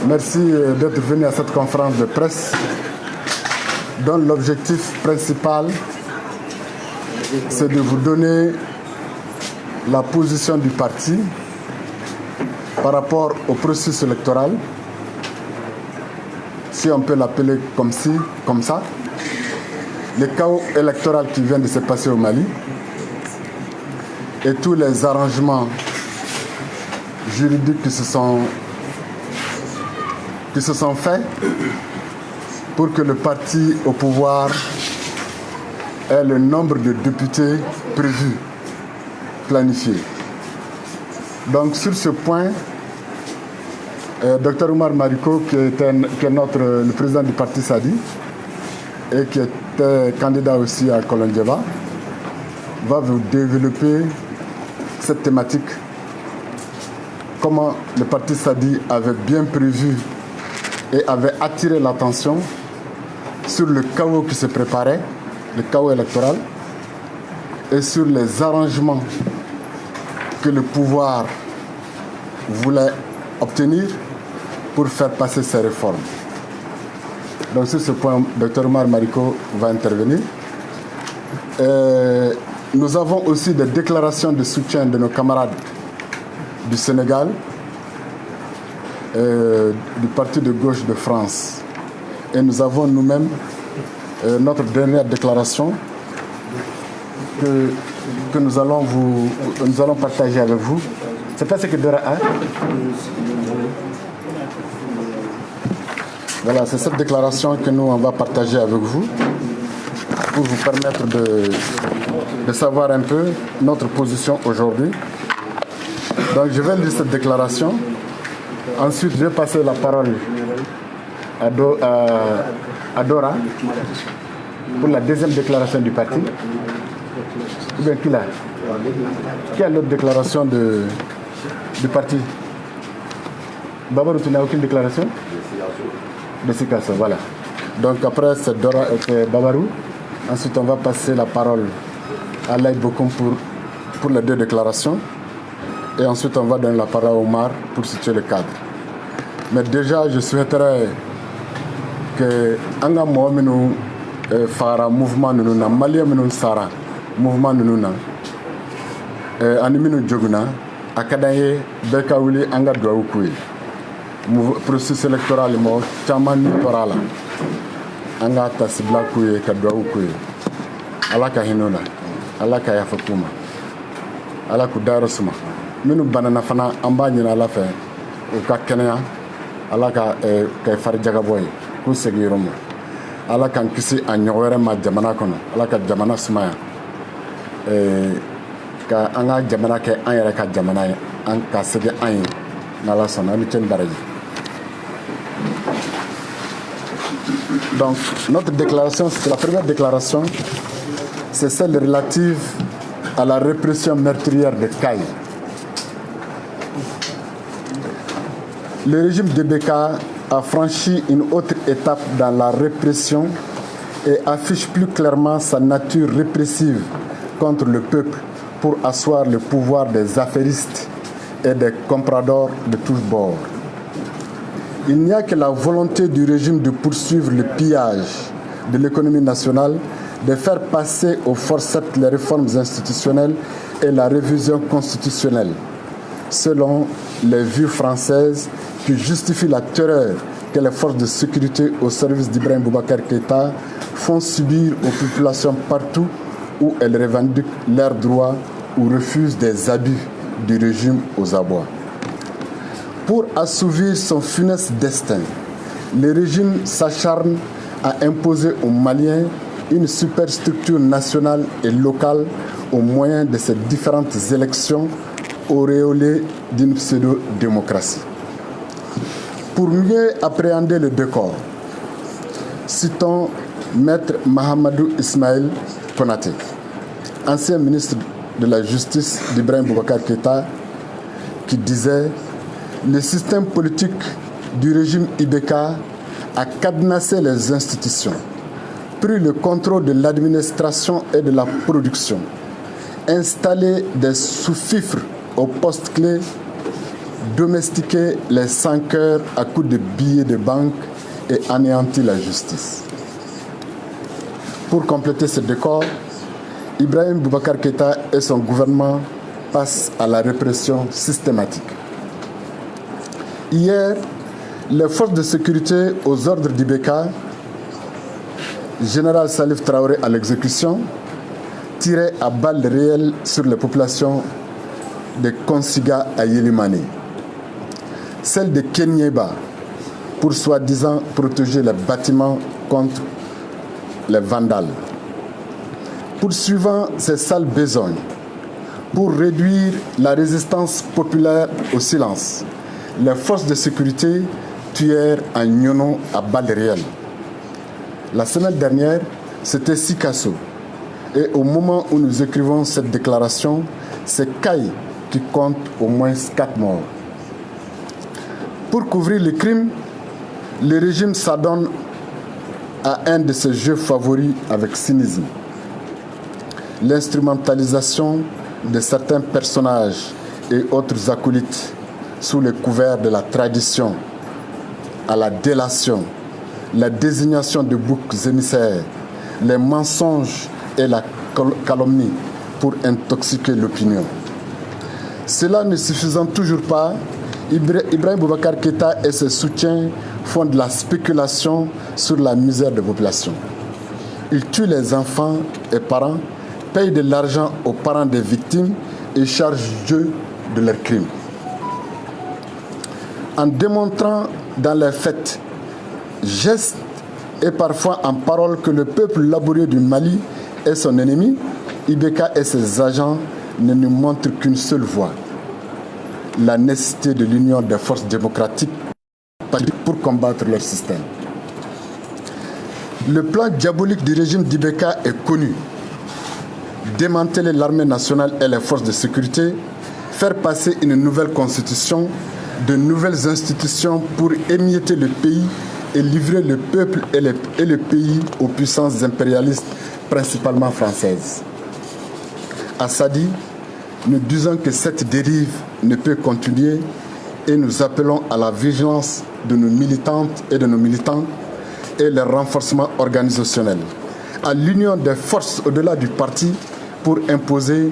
Merci d'être venu à cette conférence de presse dont l'objectif principal c'est de vous donner la position du parti par rapport au processus électoral, si on peut l'appeler comme ça, le chaos électoral qui vient de se passer au Mali et tous les arrangements juridiques qui se sont faits pour que le parti au pouvoir ait le nombre de députés prévus, planifiés. Donc sur ce point, Dr Oumar Mariko, qui est le président du parti Sadi et qui était candidat aussi à Kolondieba, va vous développer cette thématique. Comment le parti Sadi avait bien prévu et avait attiré l'attention sur le chaos qui se préparait, le chaos électoral, et sur les arrangements que le pouvoir voulait obtenir pour faire passer ces réformes. Donc sur ce point, Dr Oumar Mariko va intervenir. Nous avons aussi des déclarations de soutien de nos camarades du Sénégal, du Parti de gauche de France. Et nous avons nous-mêmes notre dernière déclaration que nous allons partager avec vous. C'est pas ce que Dora a. Voilà, c'est cette déclaration que nous on va partager avec vous pour vous permettre de savoir un peu notre position aujourd'hui. Donc je vais lire cette déclaration. Ensuite, je vais passer la parole à Dora pour la deuxième déclaration du parti. Ou bien qui a l'autre déclaration du parti? Babarou, tu n'as aucune déclaration? De Sikasso, voilà. Donc après c'est Dora et Babarou. Ensuite on va passer la parole à Laïd Bokoum pour les deux déclarations. Et ensuite on va donner la parole à Omar pour situer le cadre. Mais déjà je souhaiterais que anga moominu fara mouvement nuna malien minu sara mouvement nuna animinu joguna akadaye beka wuli anga dwawu kuyi processus électoral mo chaman torala anga tasibla kuyi ka dwawu kuyi alaka hinuna alaka yafakuma alaku darusuma minu banana fana amba nyina la fe o ka kenya alaka kay farjaga boy ku segiromo alaka kisi anyowere ma jamana kono alaka jamana sumaya ka anga jamana ke anyere ka jamana an ka segi an na la sona mi ten baraji. Donc notre déclaration, c'est la première déclaration, c'est celle relative à la répression meurtrière de Caille. Le régime de Beka a franchi une autre étape dans la répression et affiche plus clairement sa nature répressive contre le peuple pour asseoir le pouvoir des affairistes et des compradors de tous bords. Il n'y a que la volonté du régime de poursuivre le pillage de l'économie nationale, de faire passer au forceps les réformes institutionnelles et la révision constitutionnelle, selon les vues françaises qui justifient la terreur que les forces de sécurité au service d'Ibrahim Boubacar Keïta font subir aux populations partout où elles revendiquent leurs droits ou refusent des abus du régime aux abois. Pour assouvir son funeste destin, le régime s'acharne à imposer aux Maliens une superstructure nationale et locale au moyen de ces différentes élections auréolées d'une pseudo-démocratie. Pour mieux appréhender le décor, citons Maître Mahamadou Ismaël Konaté, ancien ministre de la Justice d'Ibrahim Boubacar Keïta, qui disait « Le système politique du régime Ibeka a cadenassé les institutions, pris le contrôle de l'administration et de la production, installé des sous-fifres aux postes clés, domestiqué les sans-cœurs à coups de billets de banque et anéanti la justice. Pour compléter ce décor, Ibrahim Boubacar Keïta et son gouvernement passent à la répression systématique. Hier, les forces de sécurité aux ordres d'IBK, général Salif Traoré à l'exécution, tiraient à balles réelles sur les populations de Konsiga à Yelimane, celle de Kenyeba, pour soi-disant protéger les bâtiments contre les vandales. Poursuivant ces sales besognes, pour réduire la résistance populaire au silence, les forces de sécurité tuèrent un Nyono à balles réelles. La semaine dernière, c'était Sikasso. Et au moment où nous écrivons cette déclaration, c'est Kaï qui compte au moins 4 morts. Pour couvrir le crime, le régime s'adonne à un de ses jeux favoris avec cynisme. L'instrumentalisation de certains personnages et autres acolytes sous le couvert de la tradition, à la délation, la désignation de boucs émissaires, les mensonges et la calomnie pour intoxiquer l'opinion. Cela ne suffisant toujours pas, Ibrahim Boubacar Keïta et ses soutiens font de la spéculation sur la misère des populations. Ils tuent les enfants et parents, payent de l'argent aux parents des victimes et chargent Dieu de leurs crimes. En démontrant dans les faits, gestes et parfois en paroles que le peuple laborieux du Mali est son ennemi, IBK et ses agents ne nous montrent qu'une seule voie: la nécessité de l'union des forces démocratiques pour combattre leur système. Le plan diabolique du régime d'IBK est connu: démanteler l'armée nationale et les forces de sécurité, faire passer une nouvelle constitution, de nouvelles institutions pour émietter le pays et livrer le peuple et le pays aux puissances impérialistes, principalement françaises. À Sadi, nous disons que cette dérive ne peut continuer et nous appelons à la vigilance de nos militantes et de nos militants et le renforcement organisationnel, à l'union des forces au-delà du parti pour imposer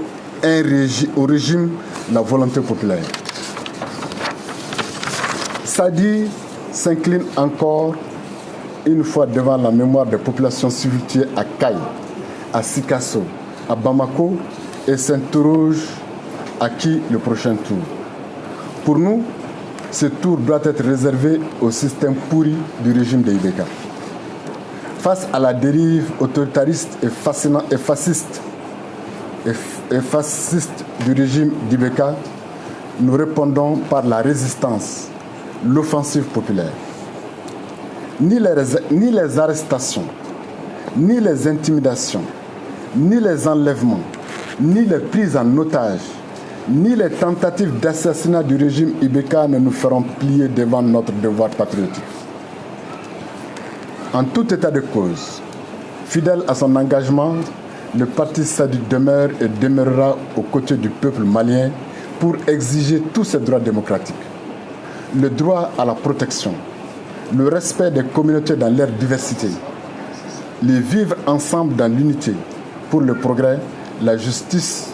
au régime la volonté populaire. Sadi s'incline encore une fois devant la mémoire des populations civiles tuées à Kaï, à Sikasso, à Bamako et s'interroge à qui le prochain tour. Pour nous, ce tour doit être réservé au système pourri du régime de IBK. Face à la dérive autoritariste et fasciste du régime d'IBK, nous répondons par la résistance, l'offensive populaire. Ni les arrestations, ni les intimidations, ni les enlèvements, ni les prises en otage, ni les tentatives d'assassinat du régime IBK ne nous feront plier devant notre devoir patriotique. En tout état de cause, fidèle à son engagement, le parti Sadi demeure et demeurera aux côtés du peuple malien pour exiger tous ses droits démocratiques. Le droit à la protection, le respect des communautés dans leur diversité, les vivre ensemble dans l'unité pour le progrès, la justice,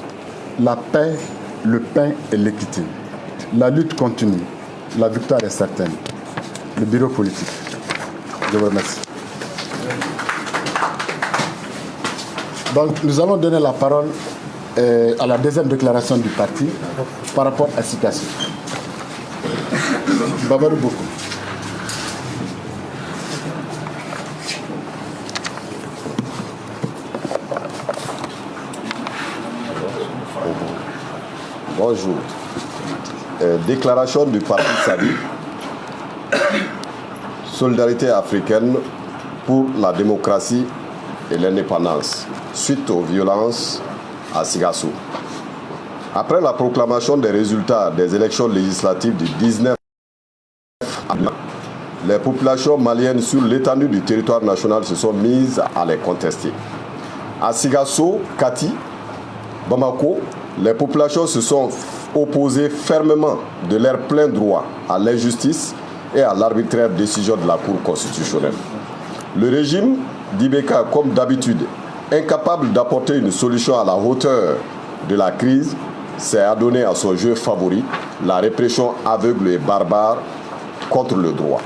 la paix, le pain et l'équité. La lutte continue. La victoire est certaine. Le bureau politique. Je vous remercie. Donc, nous allons donner la parole à la deuxième déclaration du parti par rapport à Sikasso. Babarou Boko. Bonjour. Déclaration du parti Sadi. Solidarité africaine pour la démocratie et l'indépendance suite aux violences à Sikasso. Après la proclamation des résultats des élections législatives du 19 avril, les populations maliennes sur l'étendue du territoire national se sont mises à les contester. À Sikasso, Kati, Bamako, les populations se sont opposé fermement de leur plein droit à l'injustice et à l'arbitraire décision de la Cour constitutionnelle. Le régime d'Ibeka, comme d'habitude, incapable d'apporter une solution à la hauteur de la crise, s'est adonné à son jeu favori, la répression aveugle et barbare contre le droit.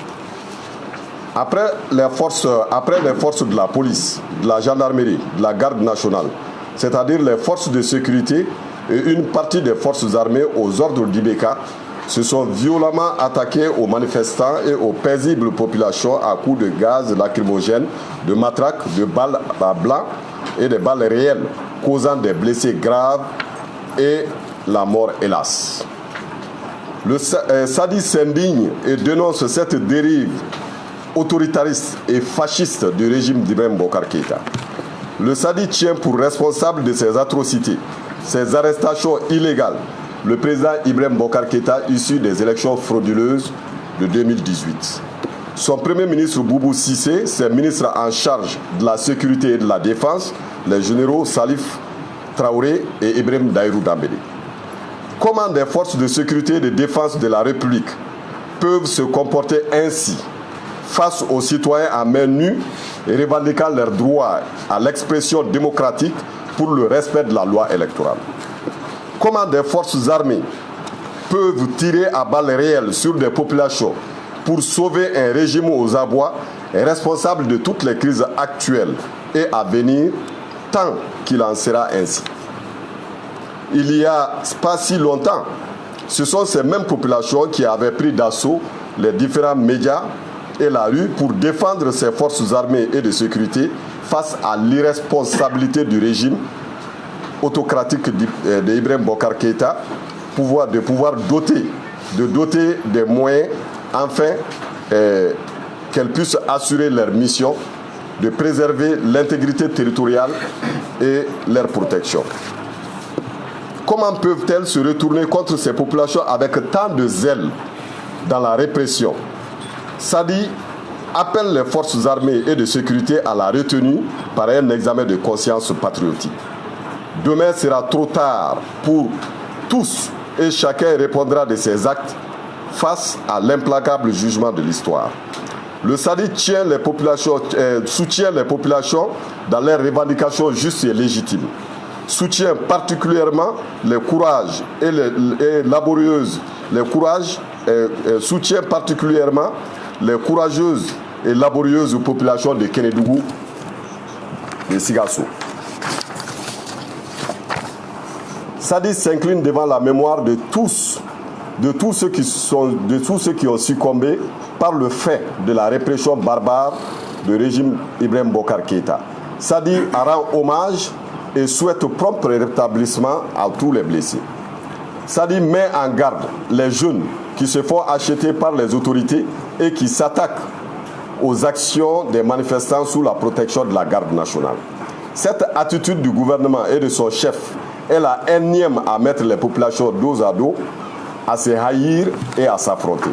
Après les forces de la police, de la gendarmerie, de la garde nationale, c'est-à-dire les forces de sécurité et une partie des forces armées aux ordres d'Ibeka, se sont violemment attaqués aux manifestants et aux paisibles populations à coups de gaz lacrymogènes, de matraques, de balles à blanc et de balles réelles, causant des blessés graves et la mort, hélas. Le Sadi s'indigne et dénonce cette dérive autoritariste et fasciste du régime d'Ibrahim Boubacar Keïta. Le Sadi tient pour responsable de ces atrocités, ces arrestations illégales, le président Ibrahim Boubacar Keïta issu des élections frauduleuses de 2018. Son premier ministre Boubou Cissé, ses ministres en charge de la sécurité et de la défense, les généraux Salif Traoré et Ibrahim Daïrou Dambélé. Comment des forces de sécurité et de défense de la République peuvent se comporter ainsi face aux citoyens à main nue et revendiquant leur droit à l'expression démocratique pour le respect de la loi électorale? Comment des forces armées peuvent tirer à balles réelles sur des populations pour sauver un régime aux abois responsable de toutes les crises actuelles et à venir, tant qu'il en sera ainsi? Il y a pas si longtemps, ce sont ces mêmes populations qui avaient pris d'assaut les différents médias et la rue pour défendre ces forces armées et de sécurité face à l'irresponsabilité du régime autocratique d'Ibrahim Boubacar Keïta, de pouvoir doter des moyens, enfin, qu'elles puissent assurer leur mission de préserver l'intégrité territoriale et leur protection. Comment peuvent-elles se retourner contre ces populations avec tant de zèle dans la répression? Sadi appelle les forces armées et de sécurité à la retenue par un examen de conscience patriotique. Demain sera trop tard pour tous et chacun répondra de ses actes face à l'implacable jugement de l'histoire. Le Sadi soutient les populations dans leurs revendications justes et légitimes. Soutient particulièrement les courages soutient particulièrement les courageuses et laborieuses populations de Kénédougou et Sigassou. Sadi s'incline devant la mémoire de tous ceux qui ont succombé par le fait de la répression barbare du régime Ibrahim Boubacar Keïta. Sadi rend hommage et souhaite prompt rétablissement à tous les blessés. Sadi met en garde les jeunes qui se font acheter par les autorités et qui s'attaquent aux actions des manifestants sous la protection de la garde nationale. Cette attitude du gouvernement et de son chef est la énième à mettre les populations dos à dos, à se haïr et à s'affronter.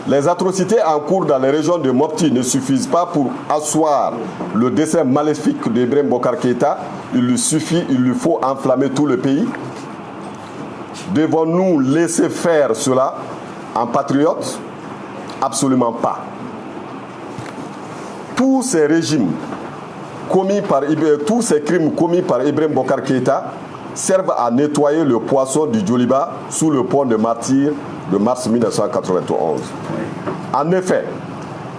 Les atrocités en cours dans les régions de Mopti ne suffisent pas pour asseoir le dessein maléfique d'Ibrahim Boubacar Keïta. Il lui faut enflammer tout le pays. Devons-nous laisser faire cela en patriotes? Absolument pas. Tous ces crimes commis par Ibrahim Boubacar Keïta servent à nettoyer le poisson du Djoliba sous le pont de Martyrs de mars 1991. En effet,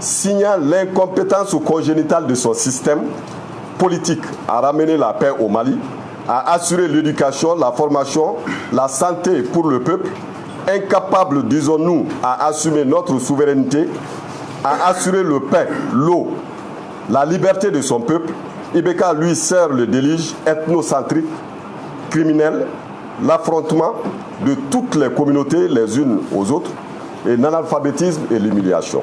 signant l'incompétence congénitale de son système politique à ramener la paix au Mali, à assurer l'éducation, la formation, la santé pour le peuple, incapable, disons-nous, à assumer notre souveraineté, à assurer le pain, l'eau, la liberté de son peuple, Ibeka lui sert le déluge ethnocentrique, criminel, l'affrontement de toutes les communautés les unes aux autres, et l'analphabétisme et l'humiliation.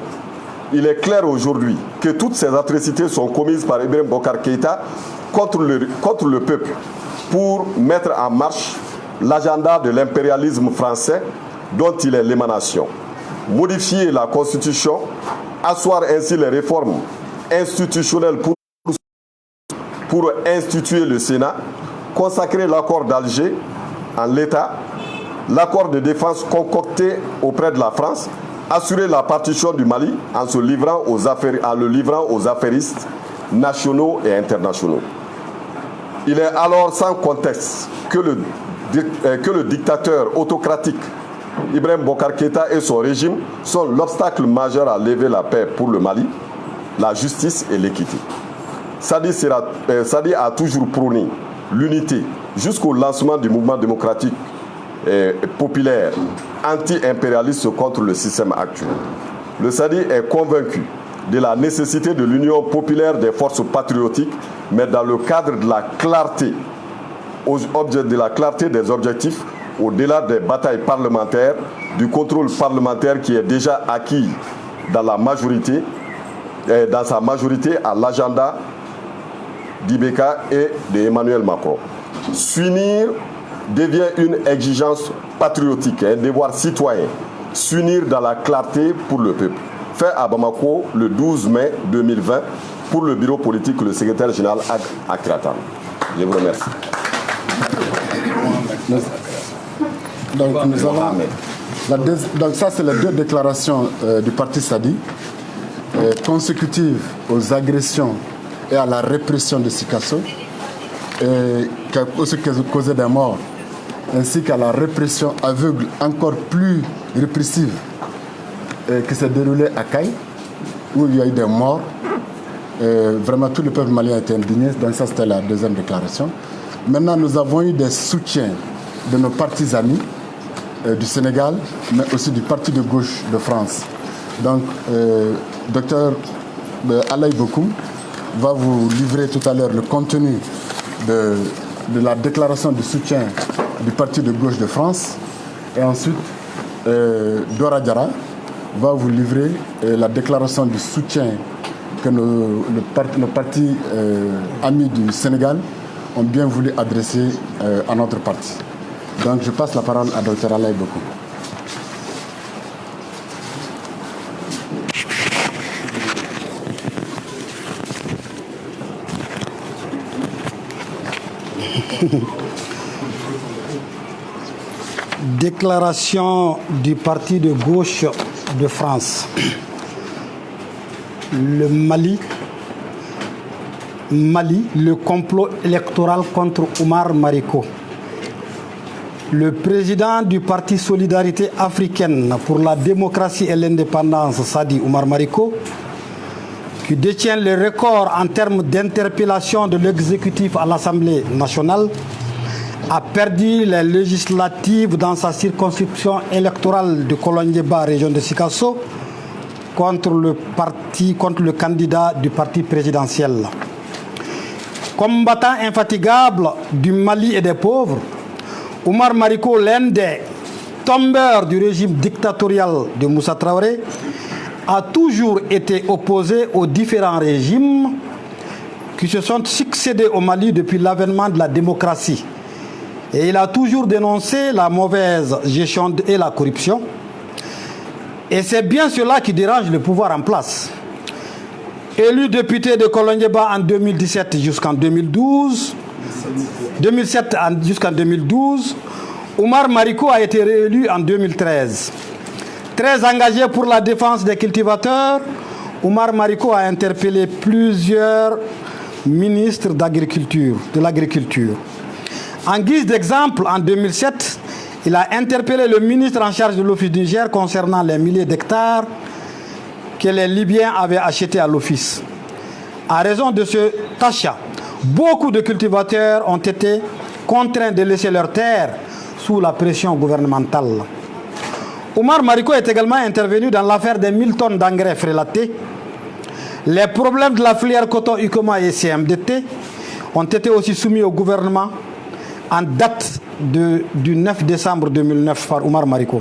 Il est clair aujourd'hui que toutes ces atrocités sont commises par Ibrahim Boubacar Keïta contre le peuple pour mettre en marche l'agenda de l'impérialisme français dont il est l'émanation. Modifier la Constitution, asseoir ainsi les réformes institutionnelles pour instituer le Sénat, consacrer l'accord d'Alger en l'état l'accord de défense concocté auprès de la France, assurer la partition du Mali en le livrant aux affairistes nationaux et internationaux. Il est alors sans conteste que le dictateur autocratique Ibrahim Boubacar Keïta et son régime sont l'obstacle majeur à lever la paix pour le Mali, la justice et l'équité. Sadi a toujours prôné l'unité jusqu'au lancement du mouvement démocratique populaire anti-impérialiste contre le système actuel. Le Sadi est convaincu de la nécessité de l'union populaire des forces patriotiques, mais dans le cadre de la clarté des objectifs, au-delà des batailles parlementaires, du contrôle parlementaire qui est déjà acquis dans sa majorité à l'agenda d'Ibeka et d'Emmanuel Macron. S'unir devient une exigence patriotique, un devoir citoyen. S'unir dans la clarté pour le peuple. Fait à Bamako le 12 mai 2020 pour le bureau politique, le secrétaire général Akratan. Je vous remercie. Donc, nous avons donc ça, c'est les deux déclarations du parti Sadi, consécutives aux agressions et à la répression de Sikasso, qui a aussi causé des morts, ainsi qu'à la répression aveugle encore plus répressive qui s'est déroulée à Caille, où il y a eu des morts. Vraiment, tout le peuple malien a été indigné. Donc ça, c'était la deuxième déclaration. Maintenant, nous avons eu des soutiens de nos partis amis du Sénégal, mais aussi du parti de gauche de France. Donc, Dr Alaï Bokoum va vous livrer tout à l'heure le contenu de la déclaration de soutien du parti de gauche de France. Et ensuite, Dora Diarra va vous livrer la déclaration de soutien que nos partis amis du Sénégal ont bien voulu adresser à notre parti. Donc je passe la parole à Dr Alaï Bokoum. Déclaration du parti de gauche de France. Le Mali, le complot électoral contre Oumar Mariko. Le président du parti Solidarité africaine pour la démocratie et l'indépendance, Sadi Oumar Mariko, qui détient le record en termes d'interpellation de l'exécutif à l'Assemblée nationale, a perdu les législatives dans sa circonscription électorale de Kolonjeba, région de Sikasso, contre le candidat du parti présidentiel. Combattant infatigable du Mali et des pauvres, Oumar Mariko, l'un des tombeurs du régime dictatorial de Moussa Traoré, a toujours été opposé aux différents régimes qui se sont succédés au Mali depuis l'avènement de la démocratie. Et il a toujours dénoncé la mauvaise gestion et la corruption. Et c'est bien cela qui dérange le pouvoir en place. Élu député de Kolonjeba en 2017 jusqu'en 2012, 2007 jusqu'en 2012, Oumar Mariko a été réélu en 2013. Très engagé pour la défense des cultivateurs, Oumar Mariko a interpellé plusieurs ministres de l'agriculture. En guise d'exemple, en 2007, il a interpellé le ministre en charge de l'Office du Niger concernant les milliers d'hectares que les Libyens avaient achetés à l'Office. À raison de ce achat, beaucoup de cultivateurs ont été contraints de laisser leurs terres sous la pression gouvernementale. Oumar Mariko est également intervenu dans l'affaire des 1000 tonnes d'engrais frélatés. Les problèmes de la filière coton UCOMA et CMDT ont été aussi soumis au gouvernement en date du 9 décembre 2009 par Oumar Mariko.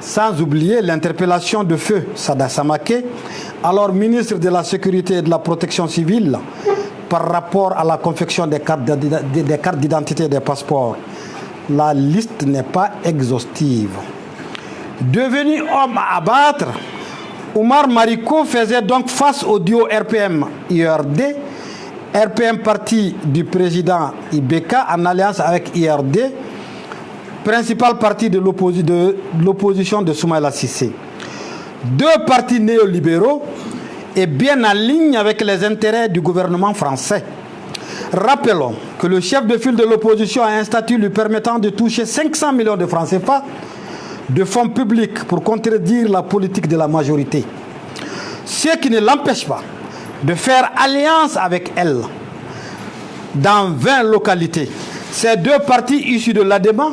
Sans oublier l'interpellation de feu Sada Samake, alors ministre de la Sécurité et de la Protection civile, par rapport à la confection des cartes d'identité et des passeports. La liste n'est pas exhaustive. Devenu homme à abattre, Oumar Mariko faisait donc face au duo RPM-IRD, RPM parti du président Ibeka en alliance avec IRD, principal parti de l'opposition de Soumaïla Cissé. Deux partis néolibéraux et bien en ligne avec les intérêts du gouvernement français. Rappelons que le chef de file de l'opposition a un statut lui permettant de toucher 500 millions de francs CFA de fonds publics pour contredire la politique de la majorité. Ce qui ne l'empêche pas de faire alliance avec elle dans 20 localités. Ces deux partis issus de l'ADEMA,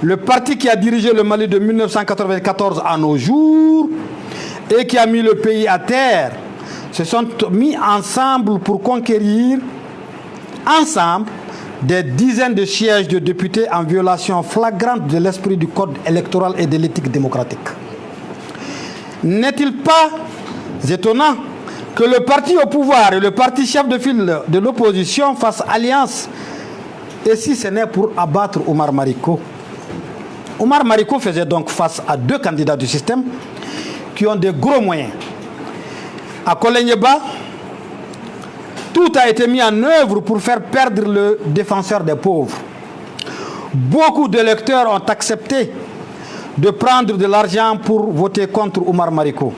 le parti qui a dirigé le Mali de 1994 à nos jours et qui a mis le pays à terre, se sont mis ensemble pour conquérir ensemble des dizaines de sièges de députés en violation flagrante de l'esprit du code électoral et de l'éthique démocratique. N'est-il pas étonnant que le parti au pouvoir et le parti chef de file de l'opposition fassent alliance, et si ce n'est pour abattre Omar Mariko? Omar Mariko faisait donc face à deux candidats du système qui ont de gros moyens. À Kolenyeba, tout a été mis en œuvre pour faire perdre le défenseur des pauvres. Beaucoup d'électeurs ont accepté de prendre de l'argent pour voter contre Omar Mariko.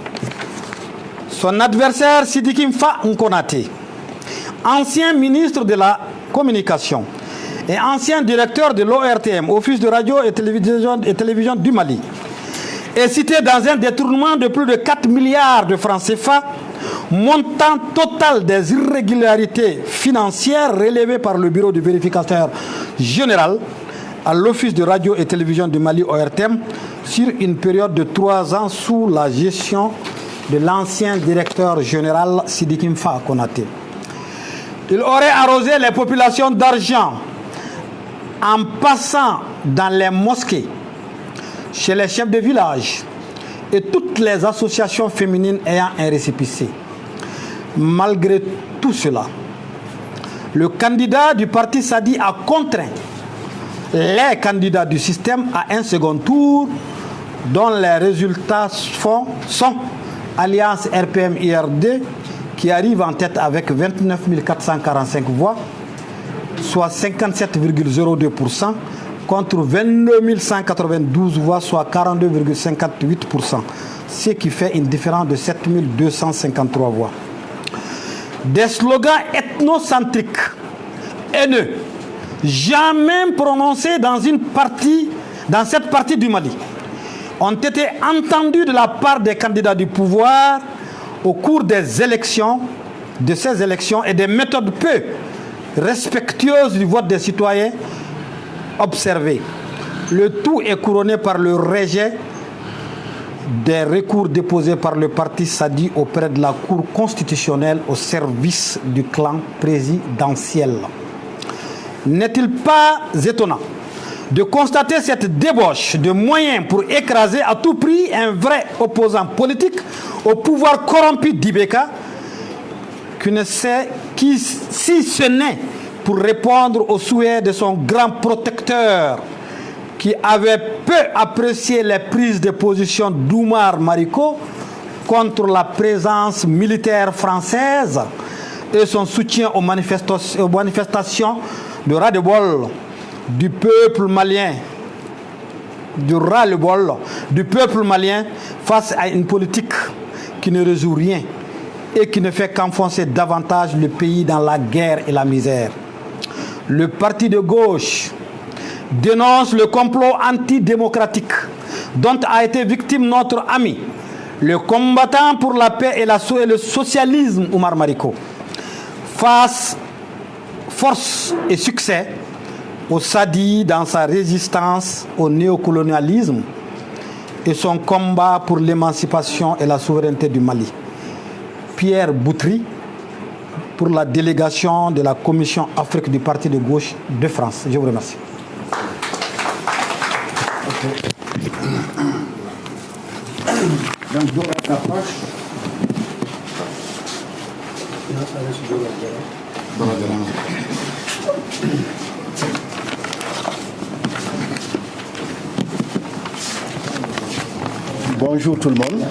Son adversaire, Sidiki Mfa Nkonaté, ancien ministre de la Communication et ancien directeur de l'ORTM, Office de radio et télévision du Mali, est cité dans un détournement de plus de 4 milliards de francs CFA, montant total des irrégularités financières relevées par le bureau du vérificateur général à l'Office de radio et télévision du Mali ORTM sur une période de 3 ans sous la gestion de l'ancien directeur général Sidiki Mfa Konaté. Il aurait arrosé les populations d'argent en passant dans les mosquées, chez les chefs de village et toutes les associations féminines ayant un récépissé. Malgré tout cela, le candidat du parti Sadi a contraint les candidats du système à un second tour dont les résultats sont Alliance RPM-IRD qui arrive en tête avec 29 445 voix, soit 57,02%, contre 22 192 voix, soit 42,58%, ce qui fait une différence de 7 253 voix. Des slogans ethnocentriques, haineux, jamais prononcés dans cette partie du Mali, ont été entendus de la part des candidats du pouvoir au cours de ces élections et des méthodes peu respectueuses du vote des citoyens observées. Le tout est couronné par le rejet des recours déposés par le parti Sadi auprès de la Cour constitutionnelle au service du clan présidentiel. N'est-il pas étonnant de constater cette débauche de moyens pour écraser à tout prix un vrai opposant politique au pouvoir corrompu d'Ibeka, qui, si ce n'est pour répondre aux souhaits de son grand protecteur, qui avait peu apprécié les prises de position d'Oumar Mariko contre la présence militaire française et son soutien aux manifestations de ras-le-bol du peuple malien, face à une politique qui ne résout rien et qui ne fait qu'enfoncer davantage le pays dans la guerre et la misère. Le parti de gauche dénonce le complot antidémocratique dont a été victime notre ami, le combattant pour la paix et le socialisme Omar Mariko. Force et succès au Sadi dans sa résistance au néocolonialisme et son combat pour l'émancipation et la souveraineté du Mali. Pierre Boutry pour la délégation de la Commission Afrique du Parti de gauche de France. Je vous remercie. Bonjour tout le monde.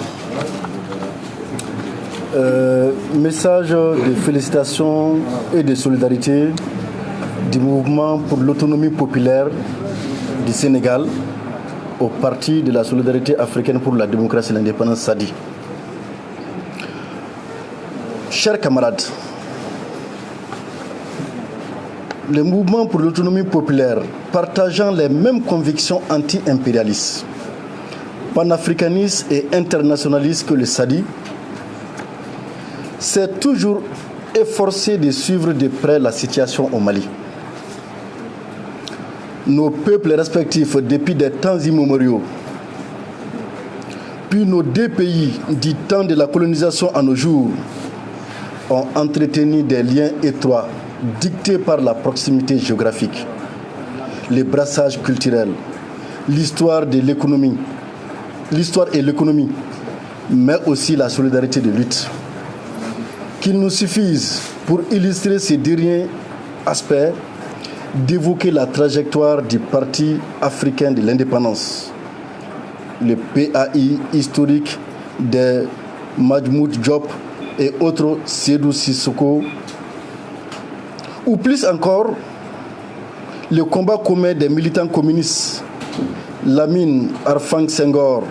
Message de félicitations et de solidarité du mouvement pour l'autonomie populaire du Sénégal au Parti de la solidarité africaine pour la démocratie et l'indépendance, SADI. Chers camarades, le mouvement pour l'autonomie populaire, partageant les mêmes convictions anti-impérialistes, panafricanistes et internationalistes que le SADI, s'est toujours efforcé de suivre de près la situation au Mali. Nos peuples respectifs, depuis des temps immémoriaux, puis nos deux pays du temps de la colonisation à nos jours, ont entretenu des liens étroits dictés par la proximité géographique, les brassages culturels, l'histoire et l'économie, mais aussi la solidarité de lutte. Qu'il nous suffise, pour illustrer ces derniers aspects, d'évoquer la trajectoire du Parti africain de l'indépendance, le PAI historique de Majmoud Diop et autres Sédou Sissoko, ou plus encore, le combat commun des militants communistes, Lamine Arfang Senghor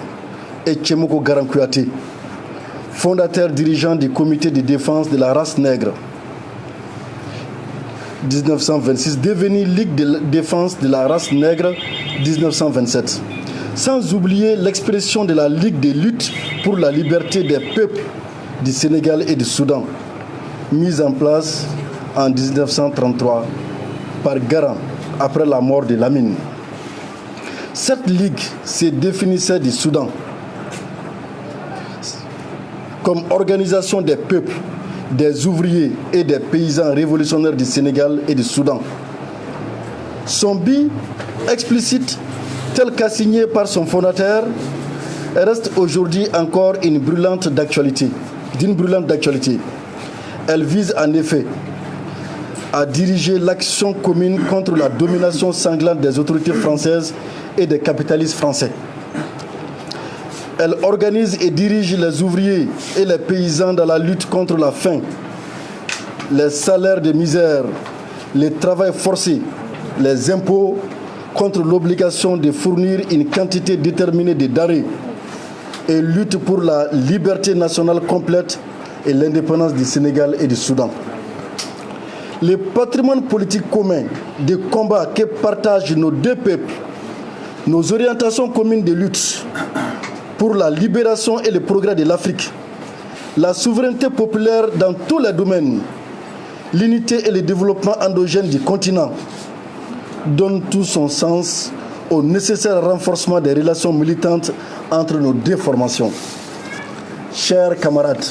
et Tchemoko Garankouaté, fondateur dirigeant du comité de défense de la race nègre, 1926, devenu Ligue de défense de la race nègre, 1927. Sans oublier l'expression de la Ligue de lutte pour la liberté des peuples du Sénégal et du Soudan, mise en place en 1933 par Garant après la mort de Lamine. Cette ligue se définissait du Soudan comme organisation des peuples, des ouvriers et des paysans révolutionnaires du Sénégal et du Soudan. Son but explicite, tel qu'assigné par son fondateur, reste aujourd'hui encore d'une brûlante d'actualité. Elle vise en effet à diriger l'action commune contre la domination sanglante des autorités françaises et des capitalistes français. Elle organise et dirige les ouvriers et les paysans dans la lutte contre la faim, les salaires de misère, le travail forcé, les impôts, contre l'obligation de fournir une quantité déterminée de denrées et lutte pour la liberté nationale complète et l'indépendance du Sénégal et du Soudan. Le patrimoine politique commun de combat que partagent nos deux peuples, nos orientations communes de lutte pour la libération et le progrès de l'Afrique, la souveraineté populaire dans tous les domaines, l'unité et le développement endogène du continent, donne tout son sens au nécessaire renforcement des relations militantes entre nos deux formations. Chers camarades,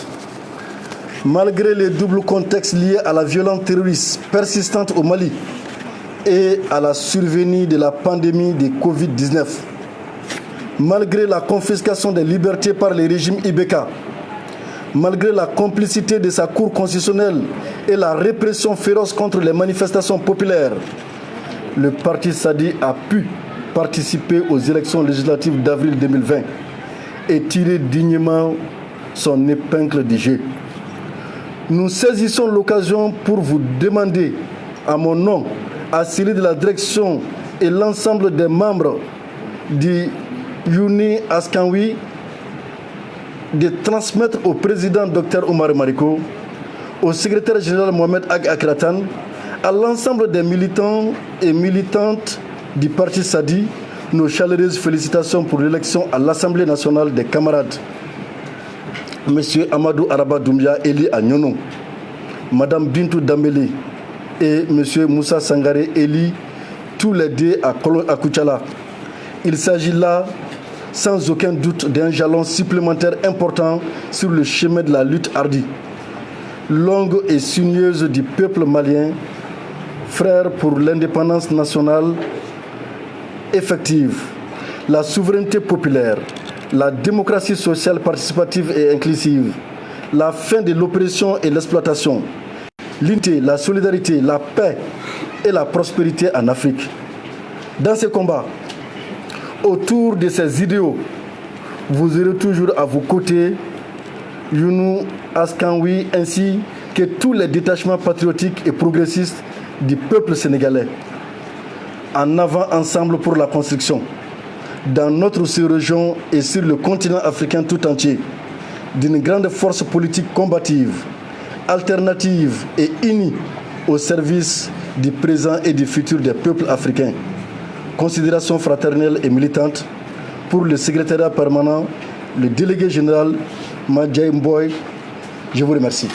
malgré les doubles contextes liés à la violence terroriste persistante au Mali et à la survenue de la pandémie de Covid-19, malgré la confiscation des libertés par le régime Ibeka, malgré la complicité de sa Cour constitutionnelle et la répression féroce contre les manifestations populaires, le parti SADI a pu participer aux élections législatives d'avril 2020 et tirer dignement son épingle du jeu. Nous saisissons l'occasion pour vous demander, à mon nom, à celui de la direction et l'ensemble des membres du Uni Askanwi, de transmettre au président Dr Omar Mariko, au secrétaire général Mohamed Ag Akratan, à l'ensemble des militants et militantes du parti SADI, nos chaleureuses félicitations pour l'élection à l'Assemblée nationale des camarades. Monsieur Amadou Araba Doumbia élu à Nyono, Madame Bintou Dambélé et Monsieur Moussa Sangaré élu tous les deux à Koutiala. Il s'agit là sans aucun doute d'un jalon supplémentaire important sur le chemin de la lutte hardie, longue et sinueuse du peuple malien, frère pour l'indépendance nationale effective, la souveraineté populaire, la démocratie sociale participative et inclusive, la fin de l'oppression et l'exploitation, l'unité, la solidarité, la paix et la prospérité en Afrique. Dans ce combat, autour de ces idéaux, vous aurez toujours à vos côtés Younou Askanwi ainsi que tous les détachements patriotiques et progressistes du peuple sénégalais. en avant ensemble pour la construction, dans notre sous-région et sur le continent africain tout entier, d'une grande force politique combative, alternative et unie au service du présent et du futur des peuples africains. Considération fraternelle et militante pour le secrétariat permanent, le délégué général Madjay Mboy. Je vous remercie.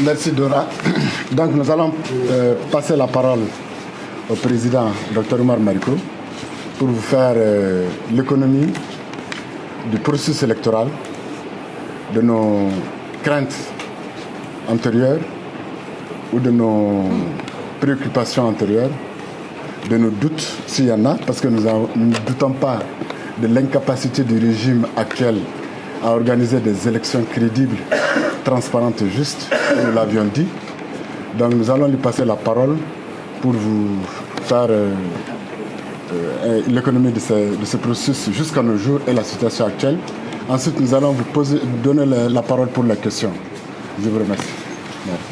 Merci Dora. Donc nous allons passer la parole au président Dr Oumar Mariko pour vous faire l'économie du processus électoral, de nos craintes antérieures ou de nos préoccupations antérieures, de nos doutes s'il y en a, parce que nous ne doutons pas de l'incapacité du régime actuel à organiser des élections crédibles, transparentes et justes, nous l'avions dit. Donc nous allons lui passer la parole pour vous faire l'économie de ce processus jusqu'à nos jours et la situation actuelle. Ensuite, nous allons vous donner la parole pour la question. Je vous remercie. Merci.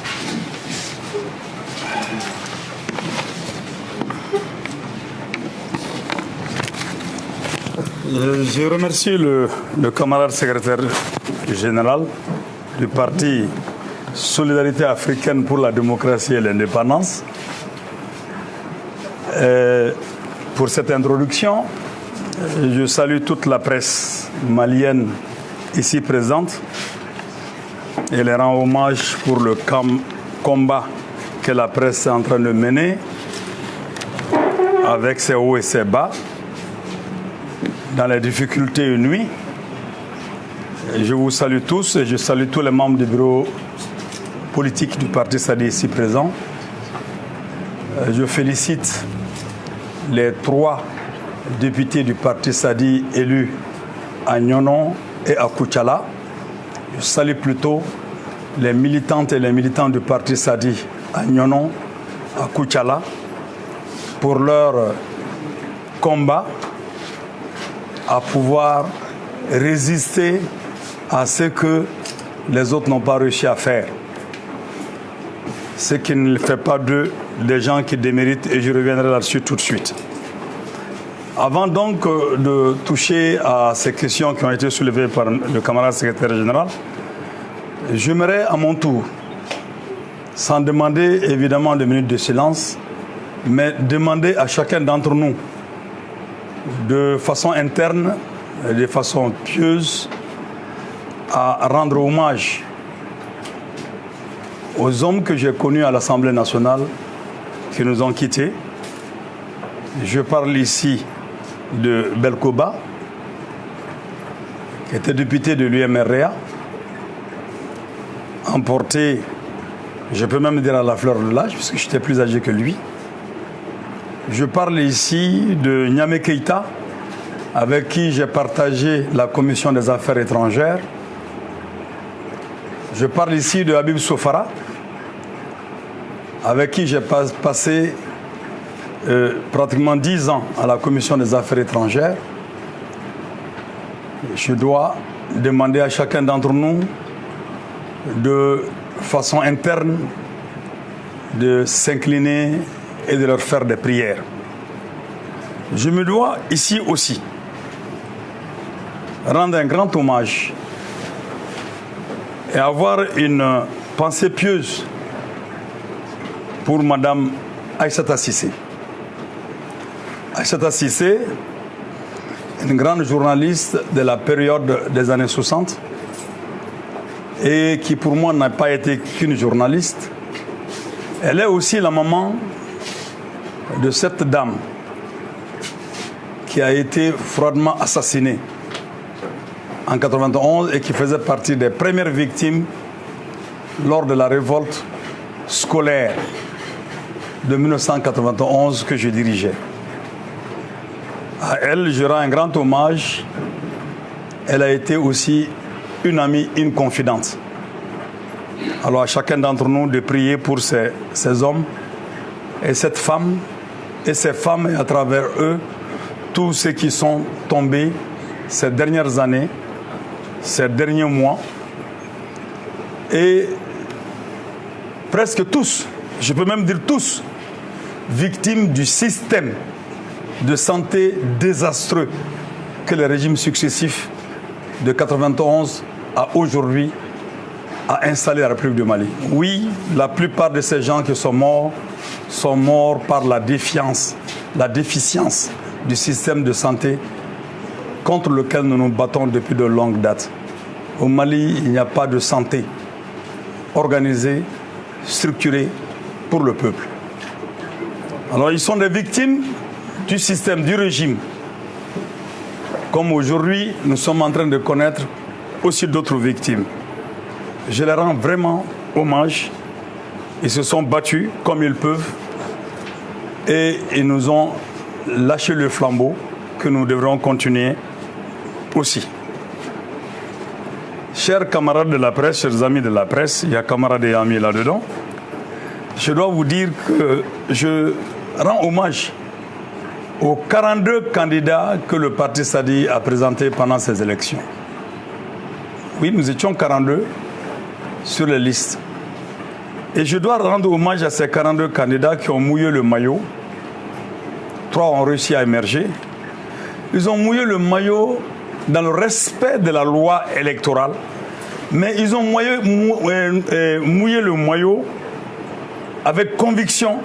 Je remercie le camarade secrétaire général du parti Solidarité africaine pour la démocratie et l'indépendance pour cette introduction. Je salue toute la presse malienne ici présente et les rends hommage pour le combat que la presse est en train de mener avec ses hauts et ses bas, dans les difficultés et nuits. Je vous salue tous et je salue tous les membres du bureau politique du parti SADI ici présents. Je félicite les 3 députés du parti SADI élus à Nyonon et à Koutiala. Je salue plutôt les militantes et les militants du parti SADI à Nyonon, à Koutiala, pour leur combat à pouvoir résister à ce que les autres n'ont pas réussi à faire. Ce qui ne fait pas d'eux des gens qui déméritent, et je reviendrai là-dessus tout de suite. Avant donc de toucher à ces questions qui ont été soulevées par le camarade secrétaire général, j'aimerais à mon tour, sans demander évidemment de minutes de silence, mais demander à chacun d'entre nous, de façon interne, de façon pieuse, à rendre hommage aux hommes que j'ai connus à l'Assemblée nationale qui nous ont quittés. Je parle ici de Belkoba, qui était député de l'UMRA, emporté, je peux même dire à la fleur de l'âge, puisque j'étais plus âgé que lui. Je parle ici de Niamé Keïta, avec qui j'ai partagé la commission des affaires étrangères. Je parle ici de Habib Sofara, avec qui j'ai passé pratiquement 10 ans à la commission des affaires étrangères. Je dois demander à chacun d'entre nous, de façon interne, de s'incliner et de leur faire des prières. Je me dois ici aussi rendre un grand hommage et avoir une pensée pieuse pour Madame Aïssata Cissé. Aïssata Cissé, une grande journaliste de la période des années 60 et qui pour moi n'a pas été qu'une journaliste. Elle est aussi la maman de cette dame qui a été froidement assassinée en 1991 et qui faisait partie des premières victimes lors de la révolte scolaire de 1991 que je dirigeais. À elle, je rends un grand hommage. Elle a été aussi une amie, une confidente. Alors à chacun d'entre nous de prier pour ces hommes et cette femme et ces femmes et à travers eux, tous ceux qui sont tombés ces dernières années, ces derniers mois, et presque tous, je peux même dire tous, victimes du système de santé désastreux que les régimes successifs de 91 à aujourd'hui a installé la République du Mali. Oui, la plupart de ces gens qui sont morts par la défiance, la déficience du système de santé contre lequel nous nous battons depuis de longues dates. Au Mali, il n'y a pas de santé organisée, structurée pour le peuple. Alors ils sont des victimes du système, du régime. Comme aujourd'hui, nous sommes en train de connaître aussi d'autres victimes. Je les rends vraiment hommage. Ils se sont battus comme ils peuvent et ils nous ont lâché le flambeau que nous devrons continuer aussi. Chers camarades de la presse, chers amis de la presse, il y a camarades et amis là-dedans, je dois vous dire que je rends hommage aux 42 candidats que le parti Sadi a présentés pendant ces élections. Oui, nous étions 42 sur les listes. Et je dois rendre hommage à ces 42 candidats qui ont mouillé le maillot. 3 ont réussi à émerger. Ils ont mouillé le maillot dans le respect de la loi électorale, mais ils ont mouillé le maillot avec conviction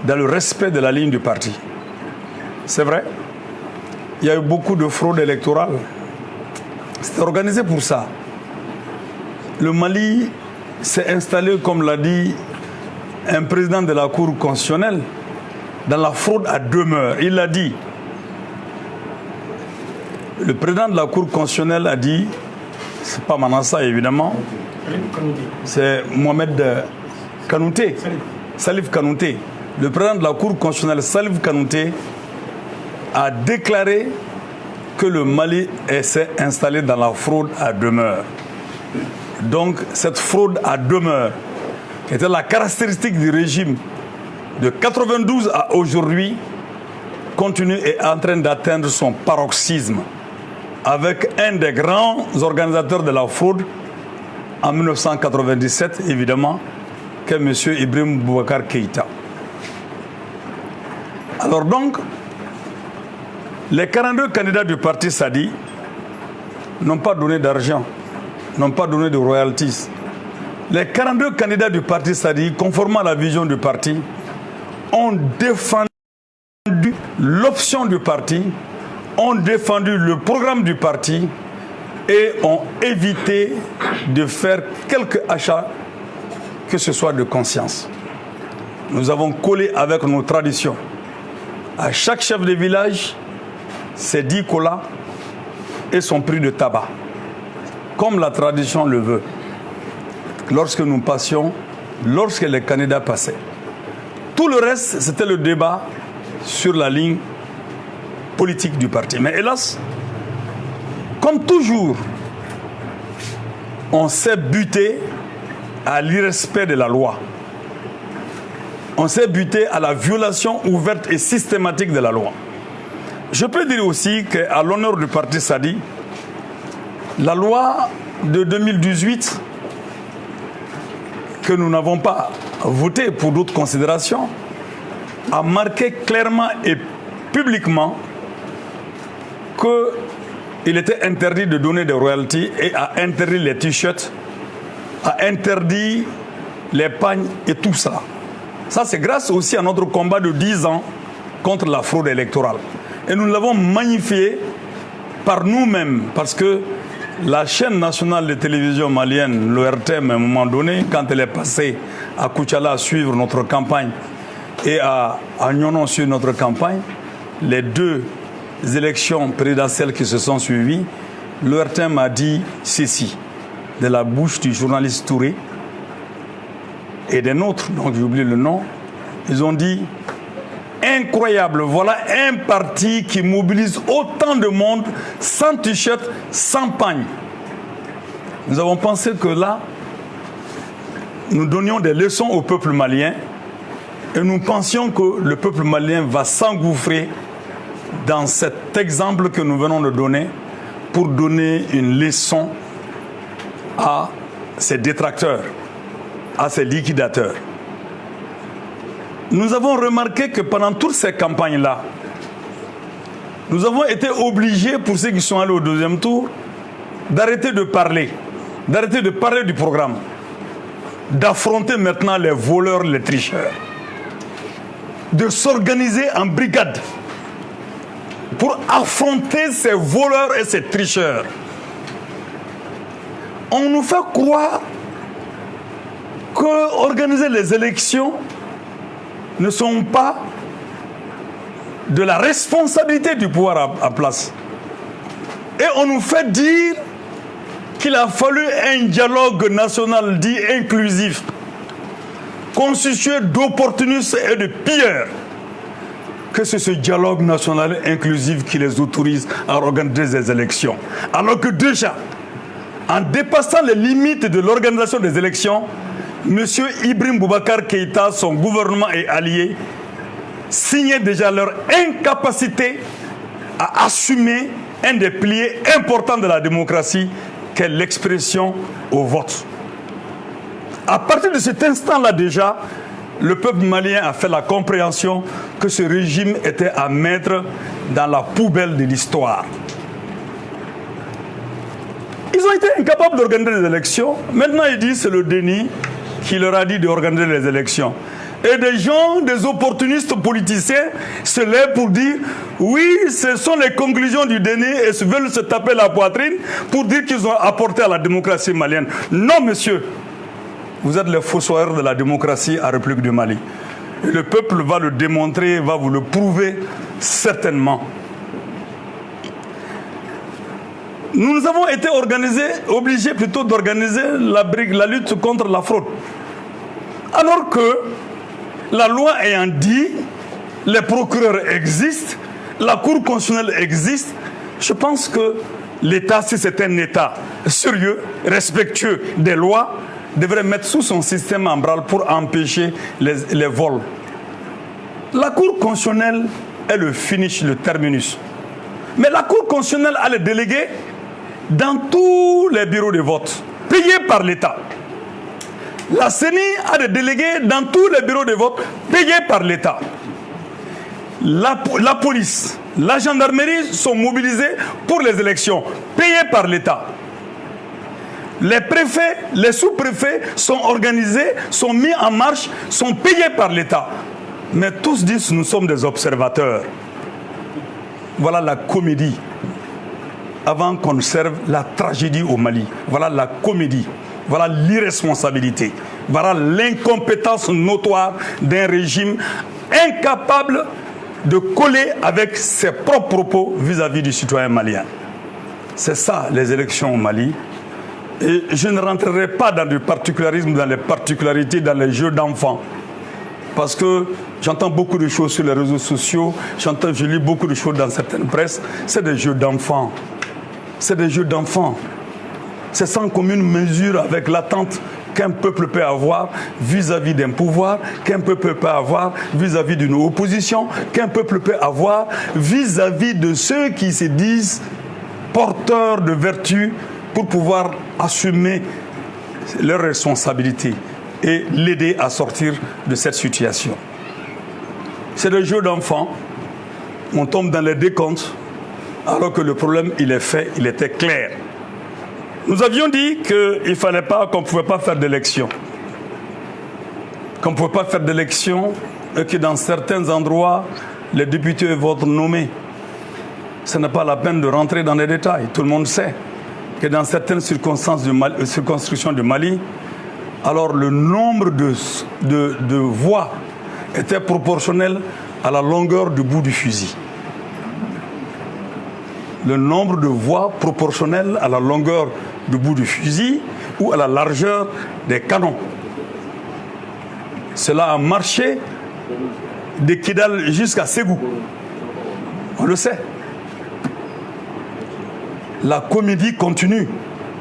dans le respect de la ligne du parti. C'est vrai, il y a eu beaucoup de fraude électorale. C'était organisé pour ça. Le Mali s'est installé, comme l'a dit un président de la Cour constitutionnelle, dans la fraude à demeure. Il l'a dit. Le président de la Cour constitutionnelle a dit, c'est pas Manassa évidemment, c'est Mohamed Kanouté, Salif Kanouté. Le président de la Cour constitutionnelle, Salif Kanouté, a déclaré que le Mali s'est installé dans la fraude à demeure. Donc cette fraude à demeure, qui était la caractéristique du régime de 92 à aujourd'hui, continue et est en train d'atteindre son paroxysme avec un des grands organisateurs de la fraude en 1997, évidemment, qui est M. Ibrahim Boubacar Keïta. Alors donc, les 42 candidats du parti Sadi n'ont pas donné d'argent, n'ont pas donné de royalties. Les 42 candidats du parti Sadi, conformément à la vision du parti, ont défendu l'option du parti, ont défendu le programme du parti et ont évité de faire quelque achat que ce soit de conscience. Nous avons collé avec nos traditions. À chaque chef de village, ses 10 colas et son prix de tabac, comme la tradition le veut. Lorsque nous passions, lorsque les candidats passaient. Tout le reste, c'était le débat sur la ligne politique du parti. Mais hélas, comme toujours, on s'est buté à l'irrespect de la loi. On s'est buté à la violation ouverte et systématique de la loi. Je peux dire aussi qu'à l'honneur du parti Sadi, la loi de 2018, que nous n'avons pas votée pour d'autres considérations, a marqué clairement et publiquement qu'il était interdit de donner des royalties et a interdit les t-shirts, a interdit les pagnes et tout ça. Ça, c'est grâce aussi à notre combat de 10 ans contre la fraude électorale. Et nous l'avons magnifié par nous-mêmes, parce que la chaîne nationale de télévision malienne, l'ORTM, à un moment donné, quand elle est passée à Koutchala suivre notre campagne et à Nyonon suivre notre campagne, les 2 élections présidentielles qui se sont suivies, l'ORTM a dit ceci, de la bouche du journaliste Touré et des nôtres, donc j'ai oublié le nom, ils ont dit incroyable, voilà un parti qui mobilise autant de monde sans t-shirt, sans pagne. Nous avons pensé que là, nous donnions des leçons au peuple malien et nous pensions que le peuple malien va s'engouffrer dans cet exemple que nous venons de donner pour donner une leçon à ses détracteurs, à ses liquidateurs. Nous avons remarqué que pendant toutes ces campagnes-là, nous avons été obligés, pour ceux qui sont allés au deuxième tour, d'arrêter de parler du programme, d'affronter maintenant les voleurs, les tricheurs, de s'organiser en brigade pour affronter ces voleurs et ces tricheurs. On nous fait croire qu'organiser les élections ne sont pas de la responsabilité du pouvoir en place. Et on nous fait dire qu'il a fallu un dialogue national dit inclusif, constitué d'opportunistes et de pilleurs, que c'est ce dialogue national inclusif qui les autorise à organiser des élections. Alors que déjà, en dépassant les limites de l'organisation des élections, M. Ibrahim Boubacar Keïta, son gouvernement et alliés, signaient déjà leur incapacité à assumer un des piliers importants de la démocratie, qu'est l'expression au vote. À partir de cet instant-là déjà, le peuple malien a fait la compréhension que ce régime était à mettre dans la poubelle de l'histoire. Ils ont été incapables d'organiser les élections. Maintenant, ils disent que c'est le déni qui leur a dit d'organiser les élections. Et des gens, des opportunistes politiciens se lèvent pour dire oui, ce sont les conclusions du déni et veulent se taper la poitrine pour dire qu'ils ont apporté à la démocratie malienne. Non, monsieur, vous êtes les fossoyeurs de la démocratie à République du Mali. Et le peuple va le démontrer, va vous le prouver certainement. Nous avons été obligés plutôt d'organiser la lutte contre la fraude. Alors que la loi ayant dit, les procureurs existent, la Cour constitutionnelle existe, je pense que l'État, si c'est un État sérieux, respectueux des lois, devrait mettre sous son système en branle pour empêcher les vols. La Cour constitutionnelle est le finish, le terminus. Mais la Cour constitutionnelle a les délégués dans tous les bureaux de vote, payés par l'État. La CENI a des délégués dans tous les bureaux de vote, payés par l'État. La police, la gendarmerie sont mobilisés pour les élections, payés par l'État. Les préfets, les sous-préfets sont organisés, sont mis en marche, sont payés par l'État. Mais tous disent nous sommes des observateurs. Voilà la comédie. Avant qu'on serve la tragédie au Mali. Voilà la comédie. Voilà l'irresponsabilité. Voilà l'incompétence notoire d'un régime incapable de coller avec ses propres propos vis-à-vis du citoyen malien. C'est ça les élections au Mali. Et je ne rentrerai pas dans du particularisme, dans les particularités, dans les jeux d'enfants. Parce que j'entends beaucoup de choses sur les réseaux sociaux, je lis beaucoup de choses dans certaines presses. C'est des jeux d'enfants. C'est des jeux d'enfants. C'est sans commune mesure avec l'attente qu'un peuple peut avoir vis-à-vis d'un pouvoir, qu'un peuple peut avoir vis-à-vis d'une opposition, qu'un peuple peut avoir vis-à-vis de ceux qui se disent porteurs de vertu pour pouvoir assumer leurs responsabilités et l'aider à sortir de cette situation. C'est des jeux d'enfants. On tombe dans les décomptes alors que le problème, il est fait, il était clair. Nous avions dit qu'il ne fallait pas, qu'on ne pouvait pas faire d'élection. Qu'on ne pouvait pas faire d'élection et que dans certains endroits, les députés vont être nommés. Ce n'est pas la peine de rentrer dans les détails. Tout le monde sait que dans certaines circonscriptions du Mali, alors le nombre de voix était proportionnel à la longueur du bout du fusil. Le nombre de voix proportionnel à la longueur du bout du fusil ou à la largeur des canons. Cela a marché de Kidal jusqu'à Ségou. On le sait. La comédie continue.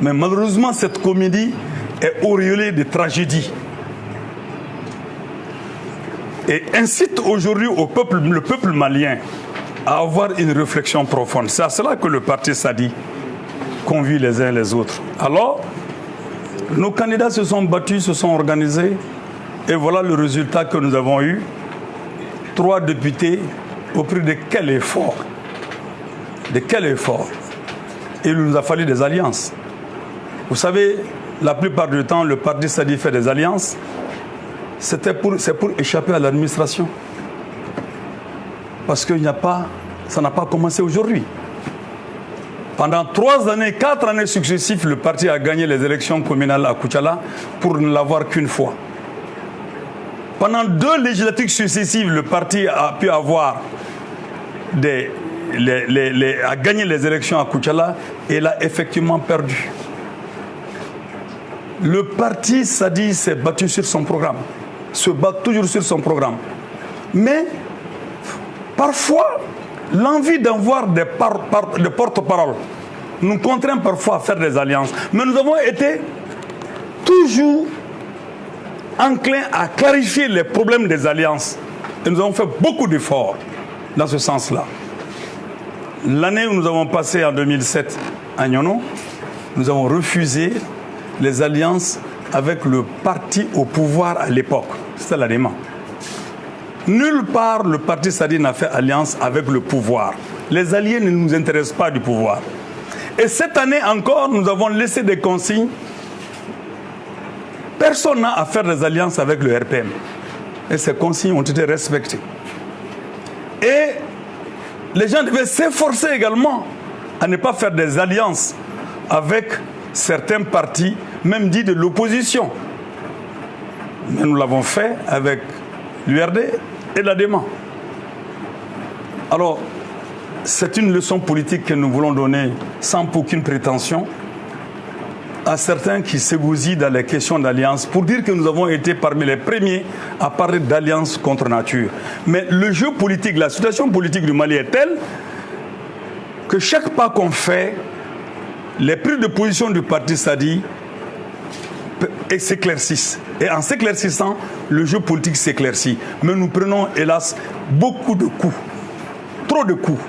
Mais malheureusement, cette comédie est auréolée de tragédie. Et incite aujourd'hui le peuple malien à avoir une réflexion profonde. C'est à cela que le parti Sadi convie les uns les autres. Alors, Nos candidats se sont battus, se sont organisés, et voilà le résultat que nous avons eu. 3 députés, au prix de quel effort? De quel effort? Et il nous a fallu des alliances. Vous savez, la plupart du temps, le parti Sadi fait des alliances. C'est pour échapper à l'administration. Parce que ça n'a pas commencé aujourd'hui. Pendant 3 années, 4 années successives, le parti a gagné les élections communales à Koutiala pour ne l'avoir qu'une fois. Pendant 2 législatives successives, le parti a pu avoir a gagné les élections à Koutiala et l'a effectivement perdu. Le parti Sadi s'est battu sur son programme, se bat toujours sur son programme. Mais parfois, l'envie d'avoir des porte-parole nous contraint parfois à faire des alliances. Mais nous avons été toujours enclins à clarifier les problèmes des alliances. Et nous avons fait beaucoup d'efforts dans ce sens-là. L'année où nous avons passé en 2007 à Nyono, nous avons refusé les alliances avec le parti au pouvoir à l'époque. C'était l'ADEMA. Nulle part le parti Sadi n'a fait alliance avec le pouvoir. Les alliés ne nous intéressent pas du pouvoir. Et cette année encore, nous avons laissé des consignes. Personne n'a à faire des alliances avec le RPM. Et ces consignes ont été respectées. Et les gens devaient s'efforcer également à ne pas faire des alliances avec certains partis, même dits de l'opposition. Mais nous l'avons fait avec l'URD et l'ADEMA. Alors, c'est une leçon politique que nous voulons donner sans aucune prétention à certains qui s'égousillent dans les questions d'alliance pour dire que nous avons été parmi les premiers à parler d'alliance contre nature. Mais le jeu politique, la situation politique du Mali est telle que chaque pas qu'on fait, les prises de position du parti Sadi s'éclaircissent. Et en s'éclaircissant, le jeu politique s'éclaircit. Mais nous prenons, hélas, beaucoup de coups. Trop de coups.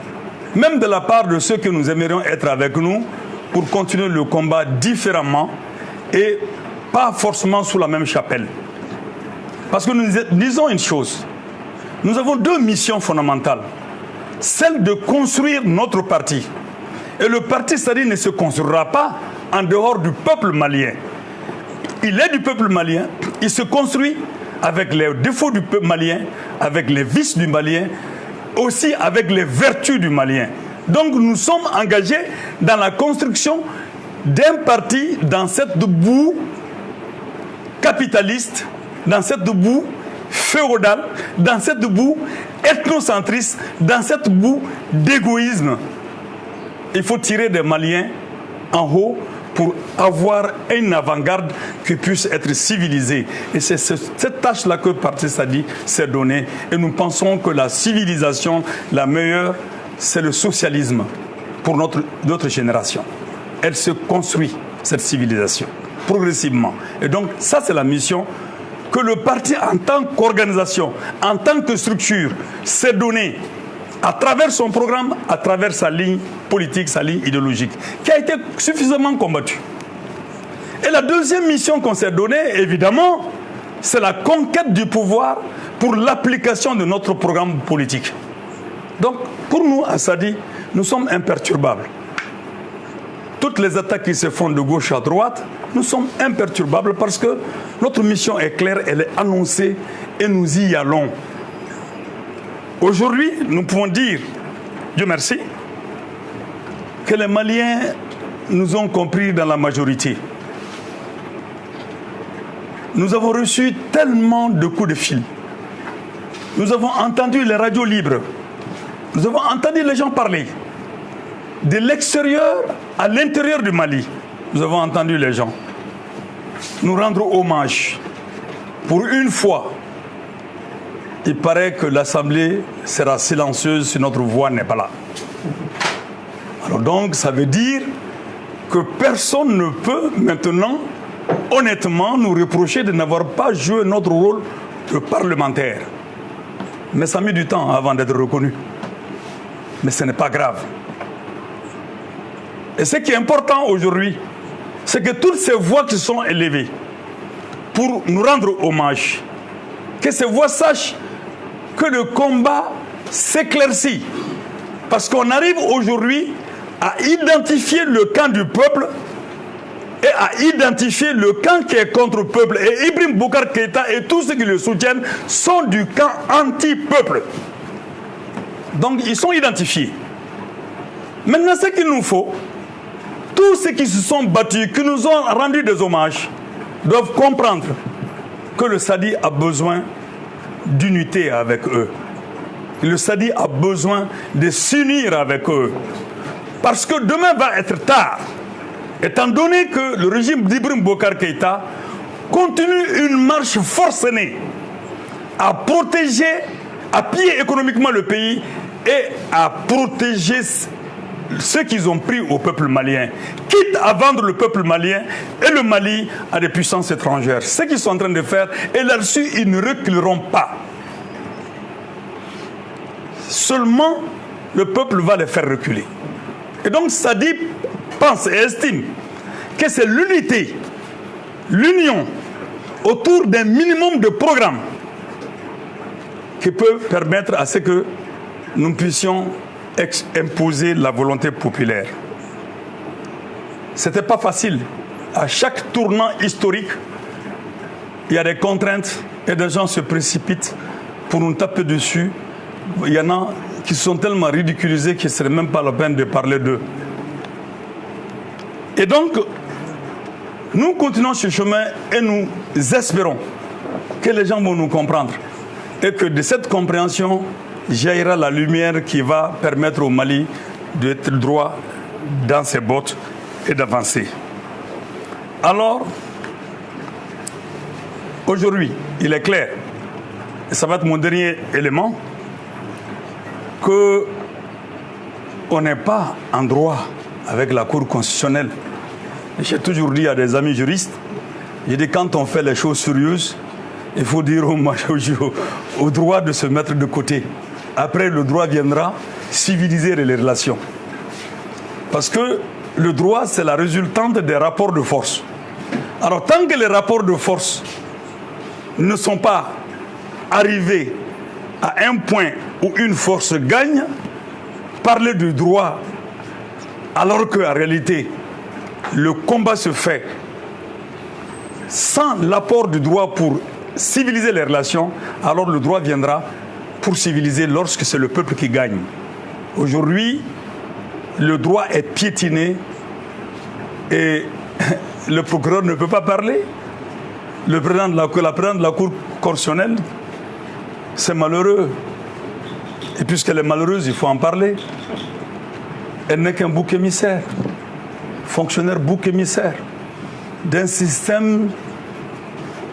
Même de la part de ceux que nous aimerions être avec nous pour continuer le combat différemment et pas forcément sous la même chapelle. Parce que nous disons une chose. Nous avons 2 missions fondamentales. Celle de construire notre parti. Et le parti Sadi ne se construira pas en dehors du peuple malien. Il est du peuple malien, il se construit avec les défauts du peuple malien, avec les vices du malien, aussi avec les vertus du malien. Donc nous sommes engagés dans la construction d'un parti dans cette boue capitaliste, dans cette boue féodale, dans cette boue ethnocentriste, dans cette boue d'égoïsme. Il faut tirer des Maliens en haut pour avoir une avant-garde qui puisse être civilisée. Et c'est cette tâche-là que le parti Sadi s'est donnée. Et nous pensons que la civilisation, la meilleure, c'est le socialisme pour notre génération. Elle se construit, cette civilisation, progressivement. Et donc, ça, c'est la mission que le parti, en tant qu'organisation, en tant que structure, s'est donnée à travers son programme, à travers sa ligne politique, sa ligne idéologique, qui a été suffisamment combattue. Et la deuxième mission qu'on s'est donnée, évidemment, c'est la conquête du pouvoir pour l'application de notre programme politique. Donc, pour nous, à Sadi, nous sommes imperturbables. Toutes les attaques qui se font de gauche à droite, nous sommes imperturbables parce que notre mission est claire, elle est annoncée et nous y allons. Aujourd'hui, nous pouvons dire, Dieu merci, que les Maliens nous ont compris dans la majorité. Nous avons reçu tellement de coups de fil. Nous avons entendu les radios libres. Nous avons entendu les gens parler. De l'extérieur à l'intérieur du Mali, nous avons entendu les gens nous rendre hommage. Pour une fois, il paraît que l'Assemblée sera silencieuse si notre voix n'est pas là. Alors donc, ça veut dire que personne ne peut maintenant, honnêtement, nous reprocher de n'avoir pas joué notre rôle de parlementaire. Mais ça a mis du temps avant d'être reconnu. Mais ce n'est pas grave. Et ce qui est important aujourd'hui, c'est que toutes ces voix qui sont élevées pour nous rendre hommage, que ces voix sachent que le combat s'éclaircit. Parce qu'on arrive aujourd'hui à identifier le camp du peuple et à identifier le camp qui est contre le peuple. Et Ibrahim Boubacar Keïta et tous ceux qui le soutiennent sont du camp anti-peuple. Donc ils sont identifiés. Maintenant, ce qu'il nous faut, tous ceux qui se sont battus, qui nous ont rendu des hommages, doivent comprendre que le SADI a besoin d'unité avec eux. Le SADI a besoin de s'unir avec eux. Parce que demain va être tard. Étant donné que le régime d'Ibrahim Boubacar Keïta continue une marche forcenée à protéger, à piller économiquement le pays et à protéger ceux qu'ils ont pris au peuple malien, quitte à vendre le peuple malien et le Mali à des puissances étrangères. Ce qu'ils sont en train de faire, et là-dessus, ils ne reculeront pas. Seulement, le peuple va les faire reculer. Et donc, Sadi pense et estime que c'est l'unité, l'union autour d'un minimum de programmes qui peut permettre à ce que nous puissions imposer la volonté populaire. Ce n'était pas facile. À chaque tournant historique, il y a des contraintes et des gens se précipitent pour nous taper dessus. Il y en a qui sont tellement ridiculisés que ce n'est même pas la peine de parler d'eux. Et donc, nous continuons ce chemin et nous espérons que les gens vont nous comprendre et que de cette compréhension jaillira la lumière qui va permettre au Mali d'être droit dans ses bottes et d'avancer. Alors, aujourd'hui, il est clair, et ça va être mon dernier élément, qu'on n'est pas en droit avec la Cour constitutionnelle. J'ai toujours dit à des amis juristes, j'ai dit quand on fait les choses sérieuses, il faut dire au droit de se mettre de côté. Après, le droit viendra civiliser les relations. Parce que le droit, c'est la résultante des rapports de force. Alors, tant que les rapports de force ne sont pas arrivés à un point où une force gagne, parler du droit, alors qu'en réalité, le combat se fait sans l'apport du droit pour civiliser les relations, alors le droit viendra pour civiliser lorsque c'est le peuple qui gagne. Aujourd'hui, le droit est piétiné et le procureur ne peut pas parler. La présidente de la Cour constitutionnelle, c'est malheureux. Et puisqu'elle est malheureuse, il faut en parler. Elle n'est qu'un bouc émissaire, fonctionnaire bouc émissaire d'un système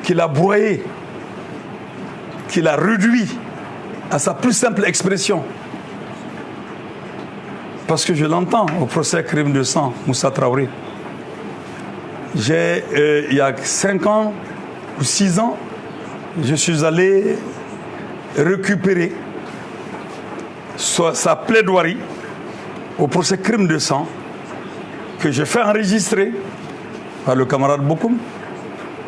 qu'il a broyé, qu'il a réduit à sa plus simple expression. Parce que je l'entends au procès crime de sang, Moussa Traoré. Il y a 5 ans ou 6 ans, je suis allé récupérer sa plaidoirie au procès crime de sang que j'ai fait enregistrer par le camarade Bokoum.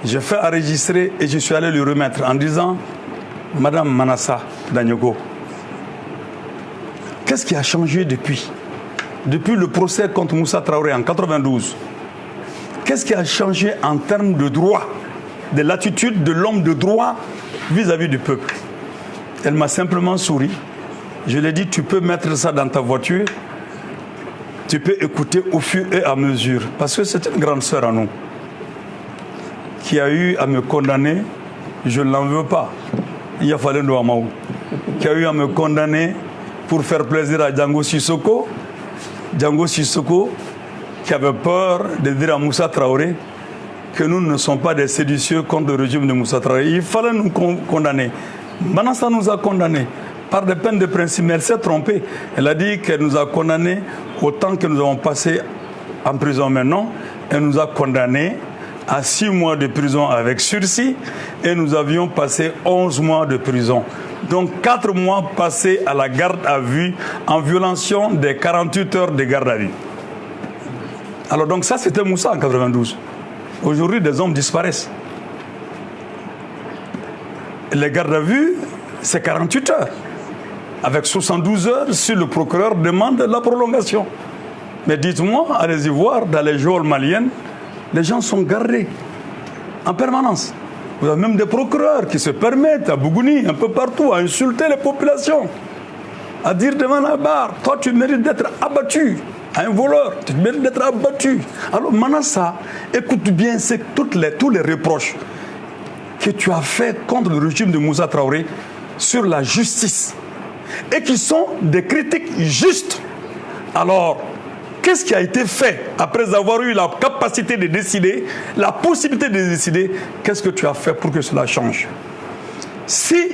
J'ai fait enregistrer et je suis allé lui remettre en disant « Madame Manassa Danyogo, qu'est-ce qui a changé depuis le procès contre Moussa Traoré en 92 ? Qu'est-ce qui a changé en termes de droit, de l'attitude de l'homme de droit vis-à-vis du peuple ?» Elle m'a simplement souri. Je lui ai dit, tu peux mettre ça dans ta voiture, tu peux écouter au fur et à mesure. Parce que c'est une grande sœur à nous qui a eu à me condamner, je ne l'en veux pas, il y a fallu Nouamaou, qui a eu à me condamner pour faire plaisir à Django Sissoko qui avait peur de dire à Moussa Traoré que nous ne sommes pas des séditieux contre le régime de Moussa Traoré. Il fallait nous condamner. Maintenant, ça nous a condamnés par des peines de principe. Mais elle s'est trompée. Elle a dit qu'elle nous a condamnés au temps que nous avons passé en prison. Maintenant, elle nous a condamnés à 6 mois de prison avec sursis et nous avions passé 11 mois de prison. Donc 4 mois passés à la garde à vue en violation des 48 heures de garde à vue. Alors donc ça, c'était Moussa en 92. Aujourd'hui, des hommes disparaissent. Les gardes à vue, c'est 48 heures. Avec 72 heures, si le procureur demande la prolongation. Mais dites-moi, allez-y voir, dans les geôles maliennes, les gens sont gardés en permanence. Vous avez même des procureurs qui se permettent à Bougouni, un peu partout, à insulter les populations. À dire devant la barre, toi tu mérites d'être abattu. À un voleur, tu mérites d'être abattu. Alors maintenant ça, écoute bien, c'est tous les reproches que tu as fait contre le régime de Moussa Traoré sur la justice. Et qui sont des critiques justes. Alors, qu'est-ce qui a été fait après avoir eu la capacité de décider, la possibilité de décider, qu'est-ce que tu as fait pour que cela change? Si,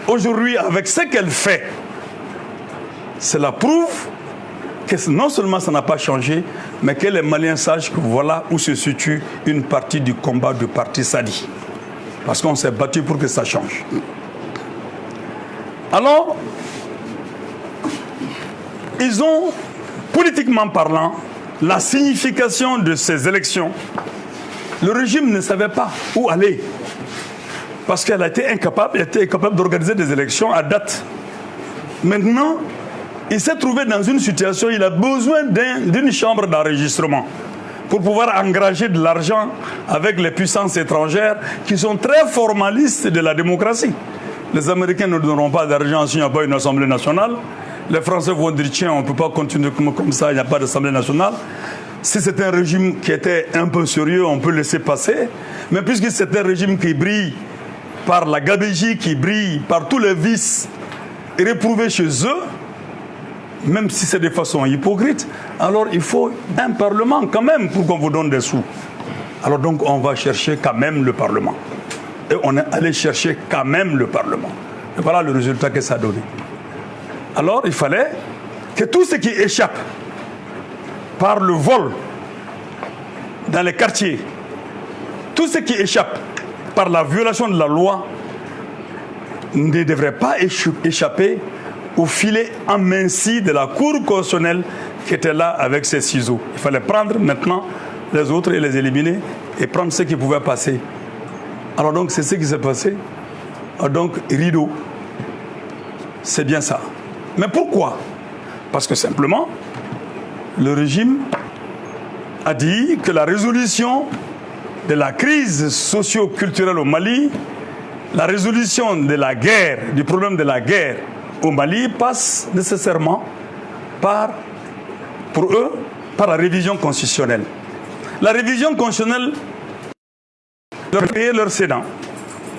aujourd'hui, avec ce qu'elle fait, cela prouve que non seulement ça n'a pas changé, mais que les Maliens sachent que voilà où se situe une partie du combat du parti Sadi. Parce qu'on s'est battu pour que ça change. Alors, ils ont, politiquement parlant, la signification de ces élections. Le régime ne savait pas où aller. Parce qu'elle était incapable d'organiser des élections à date. Maintenant, il s'est trouvé dans une situation, il a besoin d'une chambre d'enregistrement pour pouvoir engager de l'argent avec les puissances étrangères qui sont très formalistes de la démocratie. Les Américains ne donneront pas d'argent s'il n'y a pas une Assemblée nationale. Les Français vont dire, tiens, on ne peut pas continuer comme ça, il n'y a pas d'Assemblée nationale. Si c'est un régime qui était un peu sérieux, on peut laisser passer. Mais puisque c'est un régime qui brille par la gabégie, qui brille par tous les vices réprouvés chez eux, même si c'est de façon hypocrite, alors il faut un Parlement quand même pour qu'on vous donne des sous. Alors donc on va chercher quand même le Parlement. Et on est allé chercher quand même le Parlement. Et voilà le résultat que ça a donné. Alors il fallait que tout ce qui échappe par le vol dans les quartiers, tout ce qui échappe par la violation de la loi ne devrait pas échapper au filet aminci de la Cour constitutionnelle qui était là avec ses ciseaux. Il fallait prendre maintenant les autres et les éliminer et prendre ce qui pouvait passer. Alors donc c'est ce qui s'est passé. Donc rideau, c'est bien ça. Mais pourquoi? Parce que simplement, le régime a dit que la résolution de la crise socio-culturelle au Mali, la résolution de la guerre, du problème de la guerre au Mali passe nécessairement pour eux, par la révision constitutionnelle. La révision constitutionnelle leur créer leur Sénat.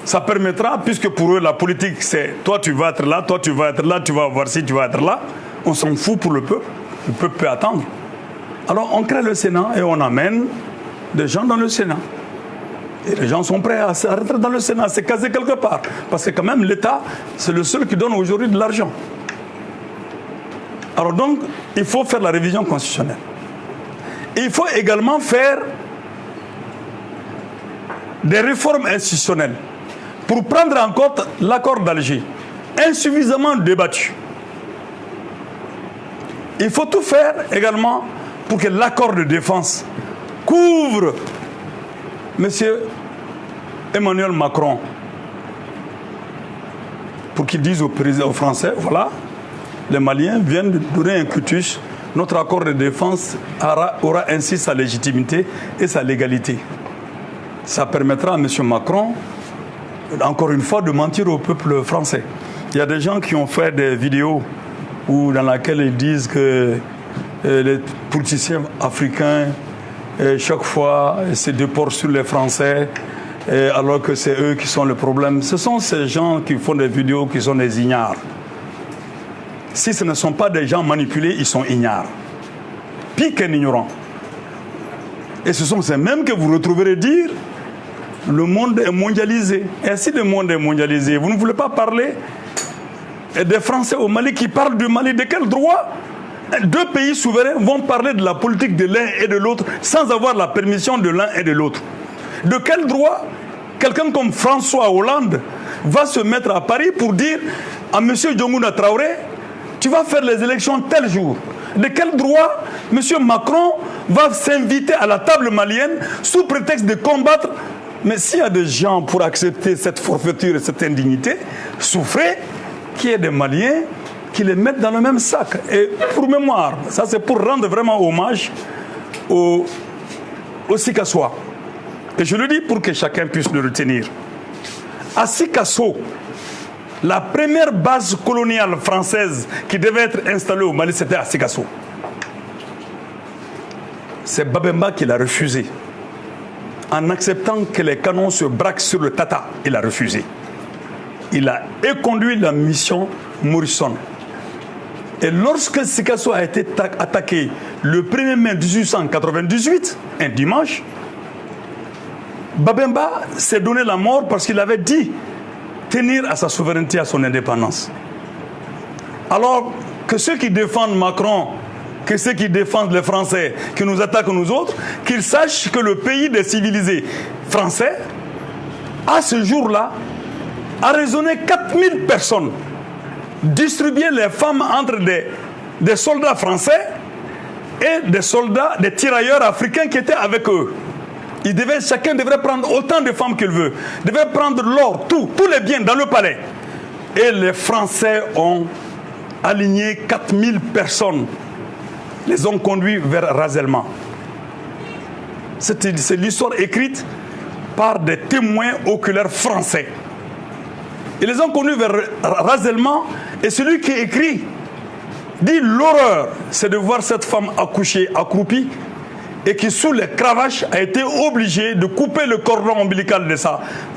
Ça permettra, puisque pour eux la politique c'est toi tu vas être là, toi tu vas être là, tu vas voir si tu vas être là, on s'en fout pour le peuple peut attendre. Alors on crée le Sénat et on amène des gens dans le Sénat. Et les gens sont prêts à rentrer dans le Sénat, c'est casé quelque part. Parce que quand même l'État, c'est le seul qui donne aujourd'hui de l'argent. Alors donc, il faut faire la révision constitutionnelle. Et il faut également faire des réformes institutionnelles pour prendre en compte l'accord d'Alger, insuffisamment débattu. Il faut tout faire également pour que l'accord de défense couvre M. Emmanuel Macron, pour qu'il dise aux Français, voilà, les Maliens viennent de donner un cutus, notre accord de défense aura ainsi sa légitimité et sa légalité. Ça permettra à M. Macron, encore une fois, de mentir au peuple français. Il y a des gens qui ont fait des vidéos dans lesquelles ils disent que les politiciens africains, chaque fois, se déportent sur les Français, alors que c'est eux qui sont le problème. Ce sont ces gens qui font des vidéos qui sont des ignares. Si ce ne sont pas des gens manipulés, ils sont ignares. Pire qu'un ignorant. Et ce sont ces mêmes que vous retrouverez dire le monde est mondialisé. Et si le monde est mondialisé, vous ne voulez pas parler des Français au Mali qui parlent du Mali. De quel droit deux pays souverains vont parler de la politique de l'un et de l'autre sans avoir la permission de l'un et de l'autre? De quel droit quelqu'un comme François Hollande va se mettre à Paris pour dire à M. Diongouna Traoré, tu vas faire les élections tel jour? De quel droit M. Macron va s'inviter à la table malienne sous prétexte de combattre. Mais s'il y a des gens pour accepter cette forfaiture et cette indignité, souffrez qu'il y ait des Maliens qui les mettent dans le même sac. Et pour mémoire, ça c'est pour rendre vraiment hommage au Sikasois. Et je le dis pour que chacun puisse le retenir. À Sikasso, la première base coloniale française qui devait être installée au Mali, c'était à Sikasso. C'est Babemba qui l'a refusé. En acceptant que les canons se braquent sur le Tata, il a refusé. Il a éconduit la mission Morrison. Et lorsque Sikasso a été attaqué le 1er mai 1898, un dimanche, Babemba s'est donné la mort parce qu'il avait dit tenir à sa souveraineté, à son indépendance. Alors que ceux qui défendent Macron, que ceux qui défendent les Français, qui nous attaquent nous autres, qu'ils sachent que le pays des civilisés français, à ce jour-là, a raisonné 4000 personnes, distribué les femmes entre des soldats français et des soldats, des tirailleurs africains qui étaient avec eux. Chacun devrait prendre autant de femmes qu'il veut, devait prendre l'or, tous les biens dans le palais. Et les Français ont aligné 4000 personnes, les ont conduits vers Razelma. C'est l'histoire écrite par des témoins oculaires français. Ils les ont conduits vers Razelma, et celui qui écrit dit l'horreur, c'est de voir cette femme accoucher, accroupie, et qui sous les cravaches a été obligé de couper le cordon ombilical de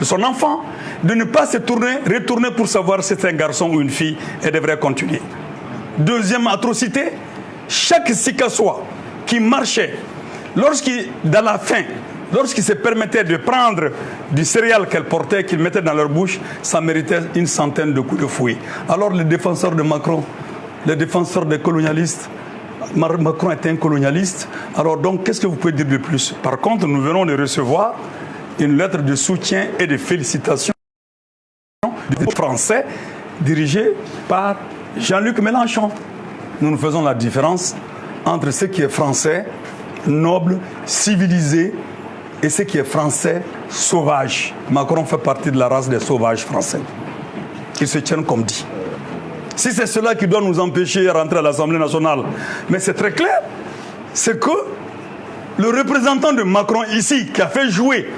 son enfant, de ne pas se retourner pour savoir si c'est un garçon ou une fille, et devrait continuer. Deuxième atrocité, chaque Sikassois qui marchait, dans la faim, lorsqu'il se permettait de prendre du céréal qu'elle portait, qu'il mettait dans leur bouche, ça méritait une centaine de coups de fouet. Alors les défenseurs de Macron, les défenseurs des colonialistes, Macron était un colonialiste, alors donc qu'est-ce que vous pouvez dire de plus? Par contre, nous venons de recevoir une lettre de soutien et de félicitations du Français dirigé par Jean-Luc Mélenchon. Nous faisons la différence entre ce qui est français, noble, civilisé, et ce qui est français, sauvage. Macron fait partie de la race des sauvages français. Ils se tiennent comme dit. Si c'est cela qui doit nous empêcher de rentrer à l'Assemblée nationale, mais c'est très clair, c'est que le représentant de Macron ici, qui a fait jouer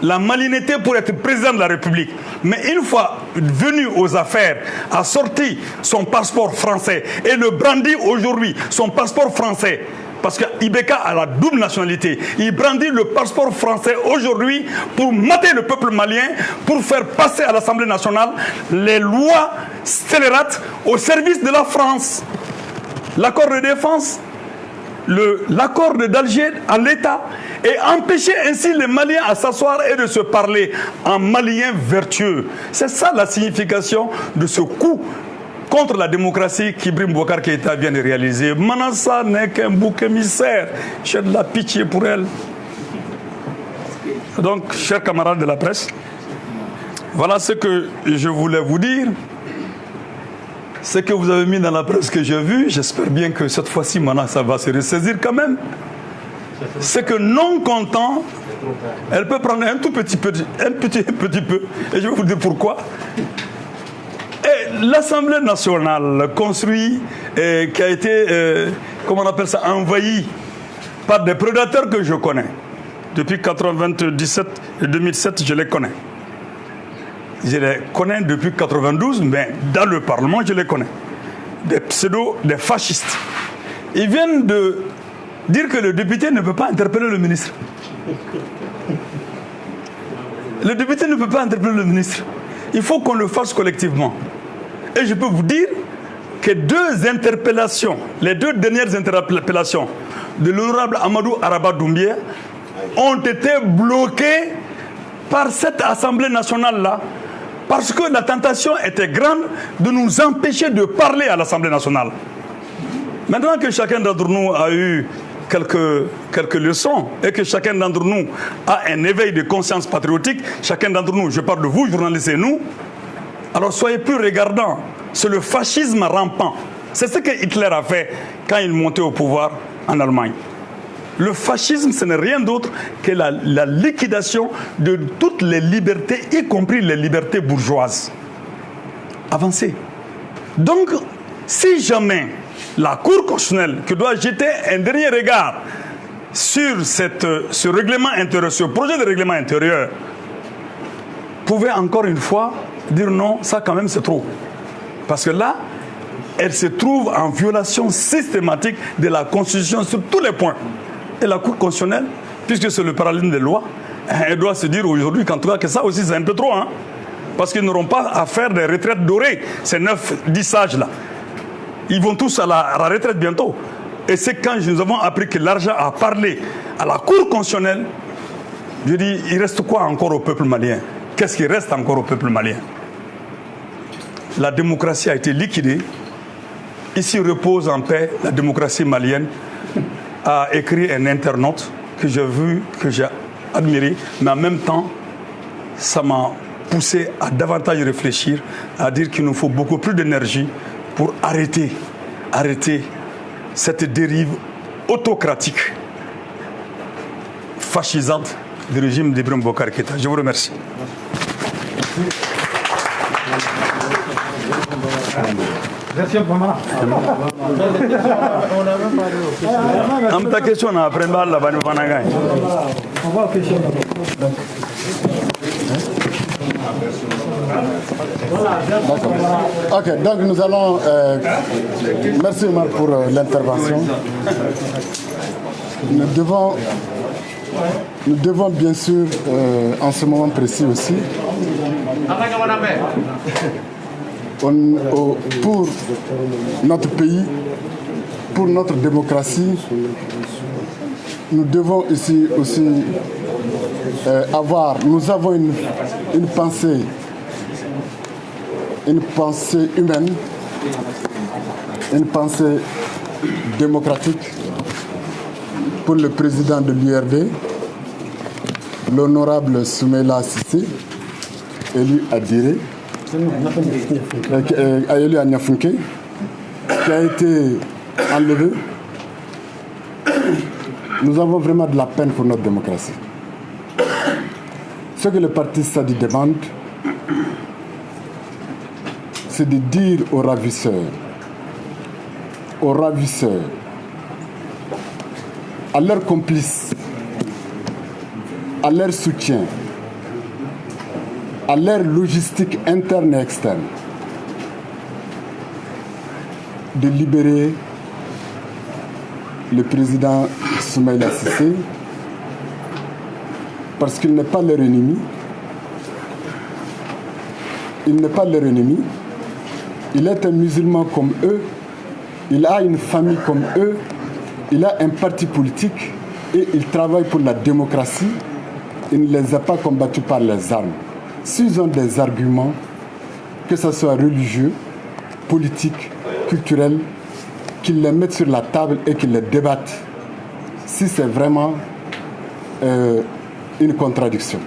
la malignité pour être président de la République, mais une fois venu aux affaires, a sorti son passeport français et le brandit aujourd'hui, son passeport français, parce que Ibeka a la double nationalité. Il brandit le passeport français aujourd'hui pour mater le peuple malien, pour faire passer à l'Assemblée nationale les lois scélérates au service de la France. L'accord de défense, l'accord d'Alger en l'État, et empêcher ainsi les Maliens à s'asseoir et de se parler en Maliens vertueux. C'est ça la signification de ce coup contre la démocratie qu'Ibrahim Boubacar Keïta vient de réaliser. Manassa n'est qu'un bouc émissaire. J'ai de la pitié pour elle. Donc, chers camarades de la presse, voilà ce que je voulais vous dire. Ce que vous avez mis dans la presse que j'ai vu, j'espère bien que cette fois-ci, maintenant, ça va se ressaisir quand même. C'est que non content, elle peut prendre un tout petit peu, un petit peu, et je vais vous dire pourquoi. Et l'Assemblée nationale construit, qui a été, comment on appelle ça, envahie par des prédateurs que je connais. Depuis 1997 et 2007, je les connais. Je les connais depuis 1992, mais dans le Parlement, je les connais. Des des fascistes. Ils viennent de dire que le député ne peut pas interpeller le ministre. Le député ne peut pas interpeller le ministre. Il faut qu'on le fasse collectivement. Et je peux vous dire que les deux dernières interpellations de l'honorable Amadou Araba Doumbia ont été bloquées par cette Assemblée nationale-là, parce que la tentation était grande de nous empêcher de parler à l'Assemblée nationale. Maintenant que chacun d'entre nous a eu quelques leçons et que chacun d'entre nous a un éveil de conscience patriotique, chacun d'entre nous, je parle de vous, journalistes et nous, alors soyez plus regardants. C'est le fascisme rampant. C'est ce que Hitler a fait quand il montait au pouvoir en Allemagne. Le fascisme, ce n'est rien d'autre que la liquidation de toutes les libertés, y compris les libertés bourgeoises. Avancez. Donc, si jamais la Cour constitutionnelle, qui doit jeter un dernier regard sur ce règlement intérieur, ce projet de règlement intérieur, pouvait encore une fois dire non, ça quand même c'est trop. Parce que là, elle se trouve en violation systématique de la Constitution sur tous les points. Et la Cour constitutionnelle, puisque c'est le parallélisme des lois, elle doit se dire aujourd'hui qu'en tout cas que ça aussi c'est un peu trop. Hein, parce qu'ils n'auront pas à faire des retraites dorées, ces 9-10 sages-là. Ils vont tous à la retraite bientôt. Et c'est quand nous avons appris que l'argent a parlé à la Cour constitutionnelle, je dis, il reste quoi encore au peuple malien? Qu'est-ce qui reste encore au peuple malien? La démocratie a été liquidée. Ici repose en paix la démocratie malienne, a écrit un internaute que j'ai vu, que j'ai admiré, mais en même temps, ça m'a poussé à davantage réfléchir, à dire qu'il nous faut beaucoup plus d'énergie pour arrêter cette dérive autocratique, fascisante du régime d'Ibrahim Boubacar Keïta. Je vous remercie. Ta question on a après là-bas nous Ok, donc nous allons... merci Omar pour l'intervention. Nous devons bien sûr, en ce moment précis aussi, pour notre pays, pour notre démocratie, nous devons ici aussi nous avons une pensée humaine, une pensée démocratique pour le président de l'URD, l'honorable Soumaïla Cissé, élu à Diré, élu à Niafunke, qui a été enlevé. Nous avons vraiment de la peine pour notre démocratie. Ce que le parti Sadi demande, c'est de dire aux ravisseurs, à leurs complices, à leur soutien, à leur logistique interne et externe, de libérer le président Soumaïla Cissé, parce qu'il n'est pas leur ennemi. Il n'est pas leur ennemi. Il est un musulman comme eux. Il a une famille comme eux. Il a un parti politique et il travaille pour la démocratie. Il ne les a pas combattus par les armes. S'ils ont des arguments, que ce soit religieux, politiques, culturels, qu'ils les mettent sur la table et qu'ils les débattent. Si c'est vraiment une contradiction.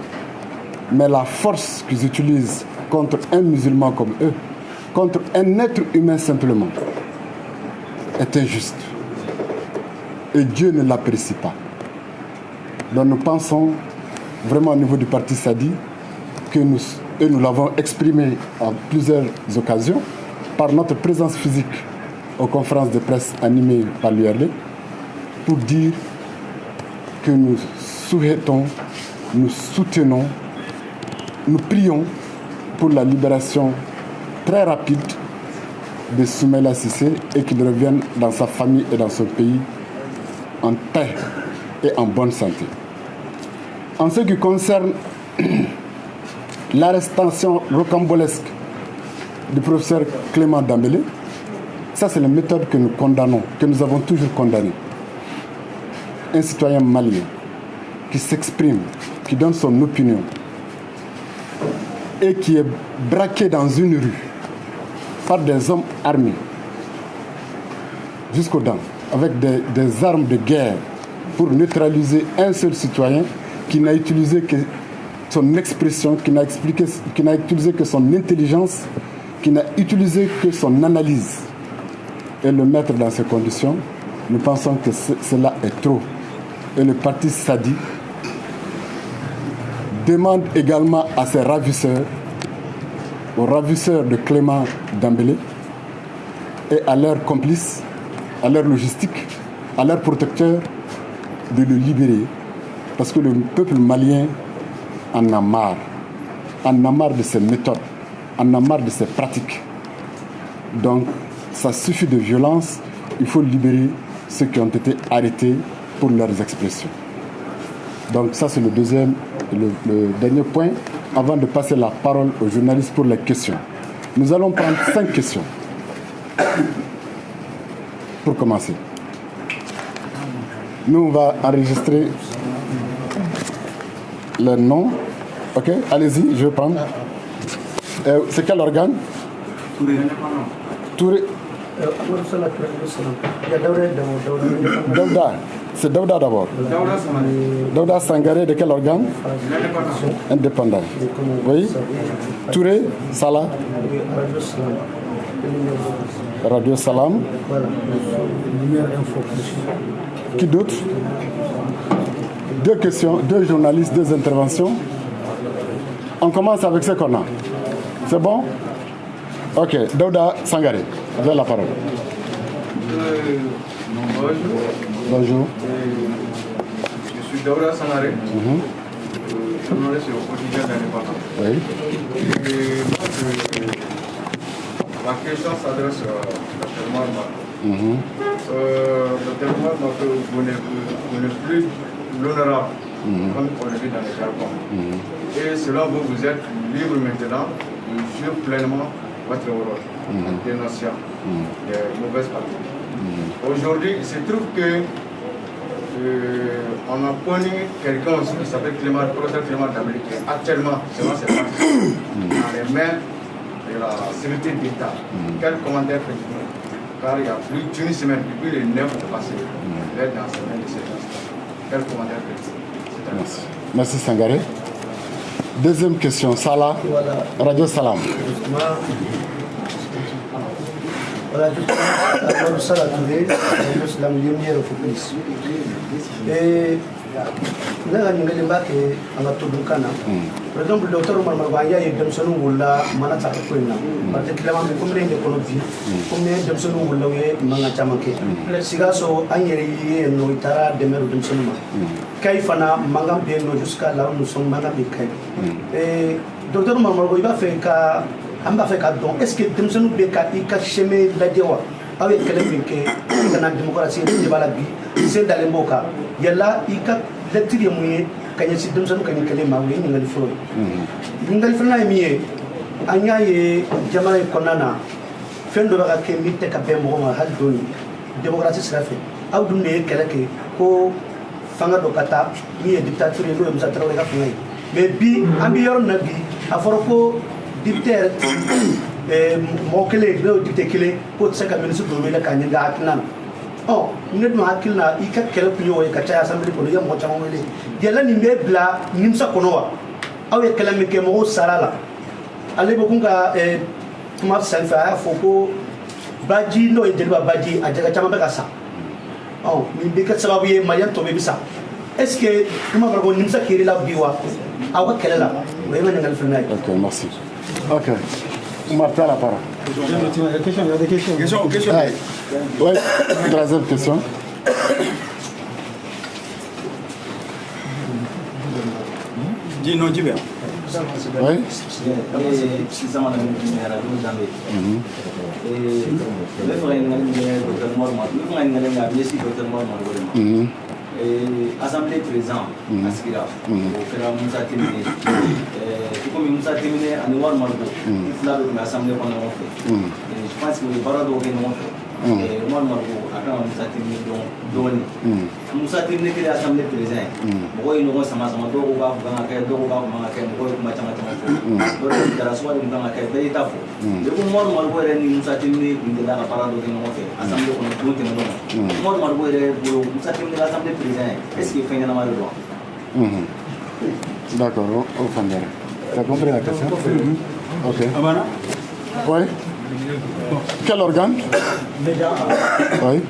Mais la force qu'ils utilisent contre un musulman comme eux, contre un être humain simplement, est injuste. Et Dieu ne l'apprécie pas. Donc nous pensons vraiment au niveau du parti Sadi que nous l'avons exprimé à plusieurs occasions par notre présence physique aux conférences de presse animées par l'URD pour dire que nous souhaitons, nous soutenons, nous prions pour la libération très rapide de Soumaïla Cissé et qu'il revienne dans sa famille et dans son pays en paix et en bonne santé. En ce qui concerne l'arrestation rocambolesque du professeur Clément Dambélé, ça c'est la méthode que nous condamnons, que nous avons toujours condamnée. Un citoyen malien qui s'exprime, qui donne son opinion et qui est braqué dans une rue par des hommes armés jusqu'aux dents, avec des armes de guerre pour neutraliser un seul citoyen qui n'a utilisé que son expression, qui n'a utilisé que son intelligence, qui n'a utilisé que son analyse. Et le mettre dans ces conditions, Nous pensons que cela est trop. Et le parti Sadi demande également à ses ravisseurs, aux ravisseurs de Clément Dembélé et à leurs complices, à leurs logistiques, à leurs protecteurs, de le libérer. Parce que le peuple malien en a marre. En a marre de ces méthodes, en a marre de ces pratiques. Donc, ça suffit de violence. Il faut libérer ceux qui ont été arrêtés pour leurs expressions. Donc, ça, c'est le dernier point avant de passer la parole aux journalistes pour les questions. Nous allons prendre 5 questions pour commencer. Nous, on va enregistrer le nom. Ok, allez-y, je vais prendre. C'est quel organe? Touré. Daouda. C'est Daouda d'abord. Daouda Sangaré, de quel organe? Indépendant. Oui. Touré, Salah. Radio Salam. Qui d'autre? 2 questions, 2 journalistes, 2 interventions. On commence avec ce qu'on a. C'est bon? Ok, Daouda Sangaré, vous avez la parole. Bonjour. Je suis Daouda Sangaré, journaliste au quotidien d'Indépendant. Oui. Et moi, ma question s'adresse à Dr Marma. Dr Marma, vous n'êtes plus l'honorable, comme on le dit dans les jargons. Et selon vous, vous êtes libre maintenant de jouer pleinement votre rôle en dénonçant les mauvaises pratiques. Aujourd'hui, il se trouve que on a connu quelqu'un qui s'appelle professeur Clément Dembélé, qui est actuellement, selon ses pratiques, dans les mains de la sécurité d'État. Quel commentaire faites-vous? Car il y a plus d'une semaine, depuis les 9 passés, il est dans ces mains de ces gens. Quel commentaire faites-vous? Merci. Merci Sangaré. Deuxième question, Salah, Radio Salam. Voilà, justement, Salah Touré, Radio Salam, lumière au police. Et là, on a par exemple, le docteur Marmarbaya et Demson Wula, Manata Koina, particulièrement combien de Colombie, combien de Demson Wula, Manachamake, le Sigaso, Anyeri, et Noitara, Demer Demsonma. Kaifana, Mangam Beno, jusqu'à là où nous sommes Mangam Kai. Et docteur Marmarbaya fait qu'à Ambafeka, donc est-ce que Demson Beka, il cache chemin la Dewa, avec Kelemike, la démocratie, de Balabi, c'est dans les Moka. Il y a là, il y a des tirs mouillés. Quand il y a des gens qui ont été mariés, ils ont été fruits. Ils ont été fruits. Anya ye jamana konana fendo ba ke mitte ka be mo ma hal doni démocratie sera fait aw dum ne kala ke ko fanga do kata ni e dictature no musa trawe ka fngay mais bi ambi yor na bi aforo ko dictateur mo kele do dictateur kele ko saka ministre do me la ka nyanga atnan oh ned ma hakilna ika kele pnyo e ka ta assemblée ko yam mo chamo wele yalla ni me bla nimsa kono wa aw e kala me ke mo sarala ale bokunga tuma sanfa foko baji no e delba baji ajaga chama beka sa oh ni beka sababu ye mayan to be bisa est-ce que tuma bargo nimsa kiri la biwa awa kelela we ma ngal fenay. Ok, merci. Ok, Oumar, tu as la parole. Il y a des questions. Question. Oui, troisième question. Dis non, dis bien. Oui. Assemblée présent à Skira, au Kera Moussa Téminé, comme Moussa Téminé, à Nouar Margo, il faut l'Assemblée qu'on a fait. Je pense que le Barado est non fait. Nouar Margo, à quand Moussa Téminé donné. Moussa Téminé qui est l'Assemblée présent. Moi, il nous rend sama do ba ba ka do ba ma ka mo ko ma chama chama ko. Do dara so de ma ka be ta fo. De ko Nouar Margo re ni Moussa Téminé qui est la Barado qui non fait. Assemblée qu'on a donné non. Nouar Margo re Moussa Téminé l'Assemblée présent. Est-ce qu'il fait un mal droit? D'accord, au fond. Tu as compris la question? Ok. Oui. Quel organe? Oui.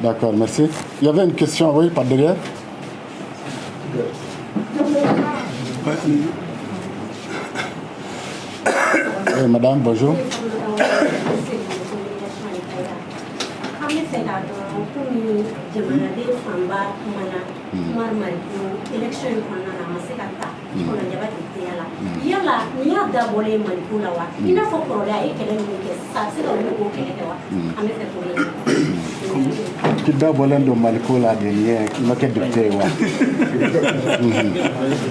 D'accord, merci. Il y avait une question, oui, par derrière. Oui, madame, bonjour.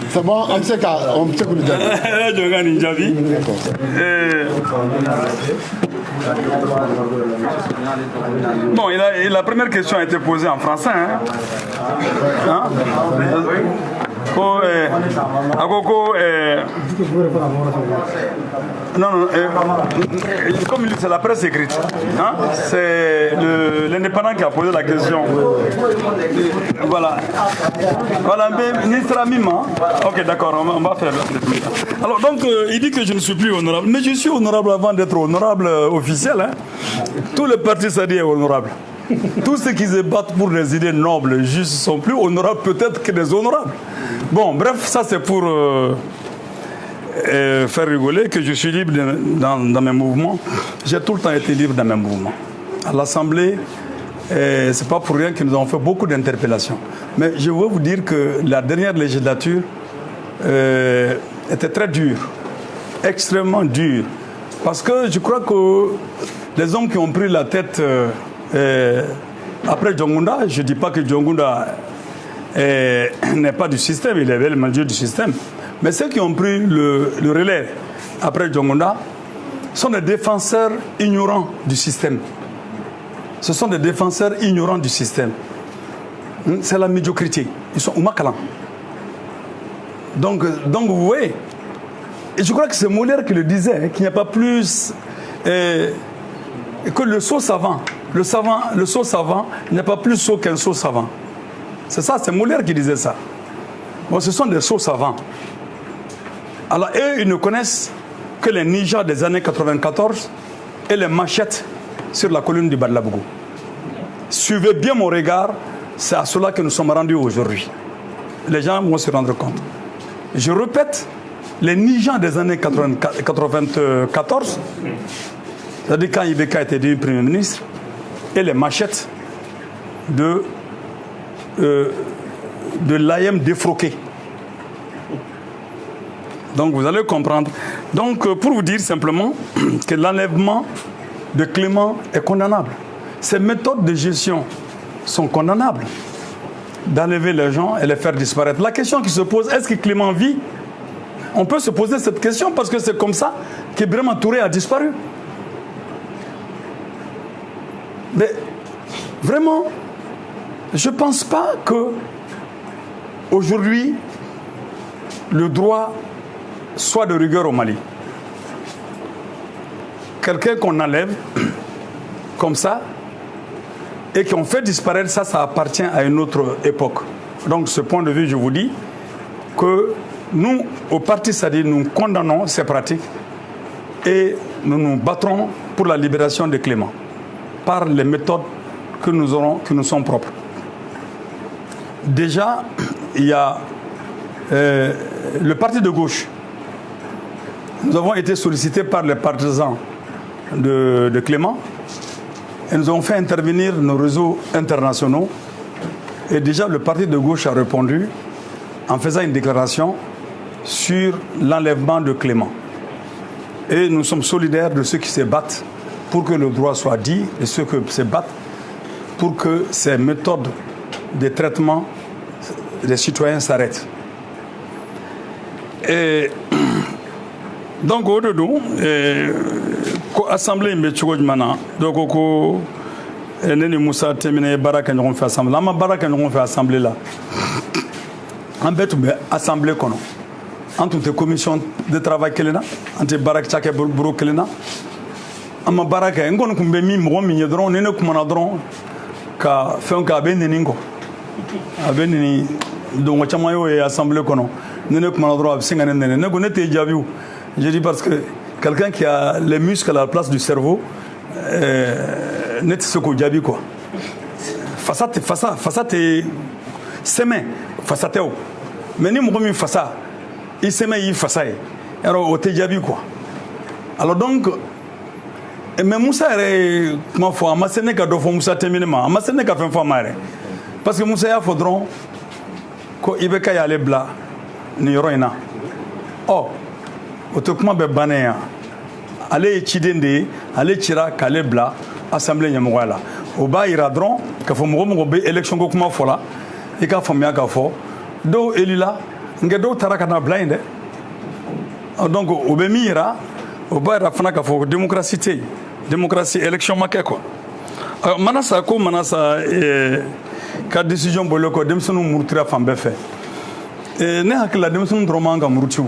C'est bon, on sait que le bon, la première question a été posée en français. Hein? Non, comme il dit, c'est la presse écrite. Hein? C'est l'indépendant qui a posé la question. Voilà. Voilà, mais ministre Amim. Ok, d'accord, on va faire. Alors, donc, il dit que je ne suis plus honorable. Mais je suis honorable avant d'être honorable officiel. Hein? Tout le parti SADI est honorable. Tous ceux qui se battent pour des idées nobles, justes, sont plus honorables peut-être que des honorables. Bon, bref, ça c'est pour faire rigoler que je suis libre dans mes mouvements. J'ai tout le temps été libre dans mes mouvements. À l'Assemblée, c'est pas pour rien que nous avons fait beaucoup d'interpellations. Mais je veux vous dire que la dernière législature était très dure, extrêmement dure. Parce que je crois que les hommes qui ont pris la tête après Djongunda, je ne dis pas que Djongunda n'est pas du système, il est le manager du système. Mais ceux qui ont pris le relais après Djongunda sont des défenseurs ignorants du système. Ce sont des défenseurs ignorants du système. C'est la médiocrité. Ils sont Oumakalan. Donc vous voyez, et je crois que c'est Molière qui le disait, qu'il n'y a pas plus que le sot savant. Le sot savant n'est pas plus sot qu'un sot savant. C'est ça, c'est Molière qui disait ça. Bon, ce sont des sots savants. Alors, eux, ils ne connaissent que les ninjas des années 94 et les machettes sur la colline du Badlabougou. Suivez bien mon regard, c'est à cela que nous sommes rendus aujourd'hui. Les gens vont se rendre compte. Je répète, les ninjas des années 94, c'est-à-dire quand Ibeka était devenu Premier ministre, et les machettes de l'AM défroqué. Donc vous allez comprendre. Donc pour vous dire simplement que l'enlèvement de Clément est condamnable. Ces méthodes de gestion sont condamnables. D'enlever les gens et les faire disparaître. La question qui se pose, est-ce que Clément vit? On peut se poser cette question parce que c'est comme ça qu'Ibrahima Touré a disparu. Mais vraiment, je ne pense pas que aujourd'hui le droit soit de rigueur au Mali. Quelqu'un qu'on enlève comme ça et qu'on fait disparaître, ça appartient à une autre époque. Donc, de ce point de vue, je vous dis que nous, au Parti SADI, nous condamnons ces pratiques et nous nous battrons pour la libération de Clément par les méthodes que nous aurons, qui nous sont propres. Déjà, il y a le parti de gauche. Nous avons été sollicités par les partisans de Clément et nous avons fait intervenir nos réseaux internationaux. Et déjà, le parti de gauche a répondu en faisant une déclaration sur l'enlèvement de Clément. Et nous sommes solidaires de ceux qui se battent pour que le droit soit dit et ceux qui se battent pour que ces méthodes de traitement des citoyens s'arrêtent. Et Donc au dedans assemblée me chogo mana donc ko neni Moussa terminé baraka ñon fait assemblée ama baraka ñon fait assemblée là en fait be assemblée kono entre des commissions de travail kelena entre baraka chake bureau kelena ama baraka ngon ko be mi mo mi ñedron nene ko mana dron ka fen ka be neni ngo abeni donc chama yo assemblée kono nene ko mana dron absinga nene ne ko nete jabiu. Je dis parce que quelqu'un qui a les muscles à la place du cerveau, n'est ce qu'on dit quoi. Face tes semaines, face à tes mais ni mon face à il semaine il face à alors au téjabi quoi. Alors donc mais Moussa est comment faut amasser ka do fo Moussa terminement amasser ka fin fois mare parce que Moussa ya faudron ko ibeka ya le bla ni roina oh automatiquement be banéa aller chidende aller chira kale bla assemblée nyamwa la o ba iradron ka fo mo be élection ko kuma fola e ka fo miaka fo do elila ngedo taraka na blind donc o be mira o ba ra fana ka fo démocratie élection make quoi manasa ko manasa ka décision boloko demsonu murtira fambe fait ne hakla demsonu dromanga murtiu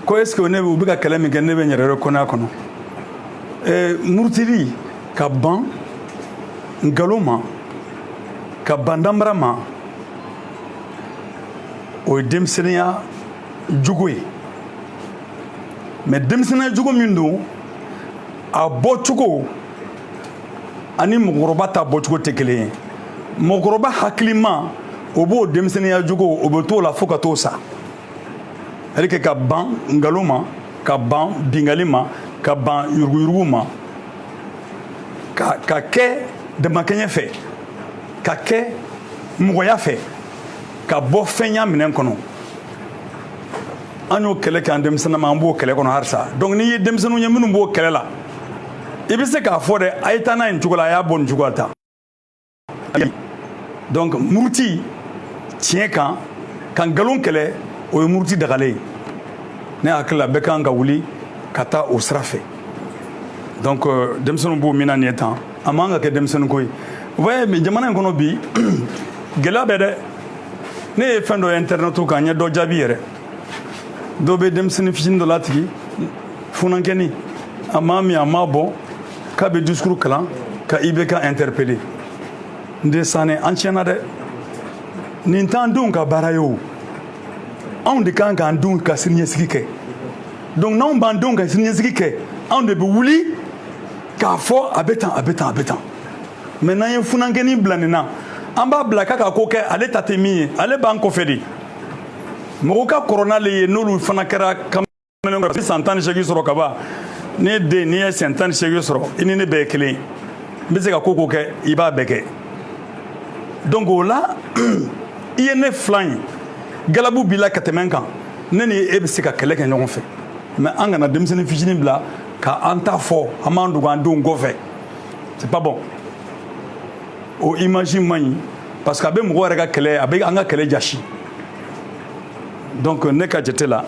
ko est-ce que on est obligé à calmer que ne venir reconnaître kono murtiri ka ban ngaloma ka bandambrama o demsenia jugoy mais demsenia jugo mindo a bochugo ani mugoroba ta bochugo tekele mugoroba haklima obo demsenia jugo oboto la foka to sa avec ka ban ngaloma ka ban bingalima ka ban yuruguruma ka ke de makenya fait ka ke mugoya fait ka bo fenya minen kono anyo kele kan demsena ma mbo kele kono harsa donc ni demsenu nyaminu mbo kele la ibise ka fode aytana en jugula ya bon jugata donc murti tien kan galon kele o murti dagale ne akla bekan ga wuli kata o srafe donc demsenu bo mina ni etan amanga ke demsenu koy voyez mais jamana kono bi gela bede ne fendo internet ko nya do jabi yere do be demsenu fijin do latigi funankeni amami amabo ka be discours kala ka ibeka interpeller nde sane anciena de nintandun ka barayo on de kan kan dun ka sirnya sikike donc non bandon ka sirnya sikike on de wuli ka fo abetan maintenant y funankeni blanena amba blaka ka ko ke ale tatemi ale banko fedi moka corona le nolu fanakara kam santane shegi soro kaba ne de ni santane shegi soro ini ne bekele mbese ka koko ke iba beke donc là ine flan galabu bila katemenkan neni ebse ka kele ke nyon fe mais angana demsene fijini bla ka anta fo amandu gandu ngofe c'est pas bon o imagine mani parce que abe mo rega kele abe anga kele jashi donc ne ka jete là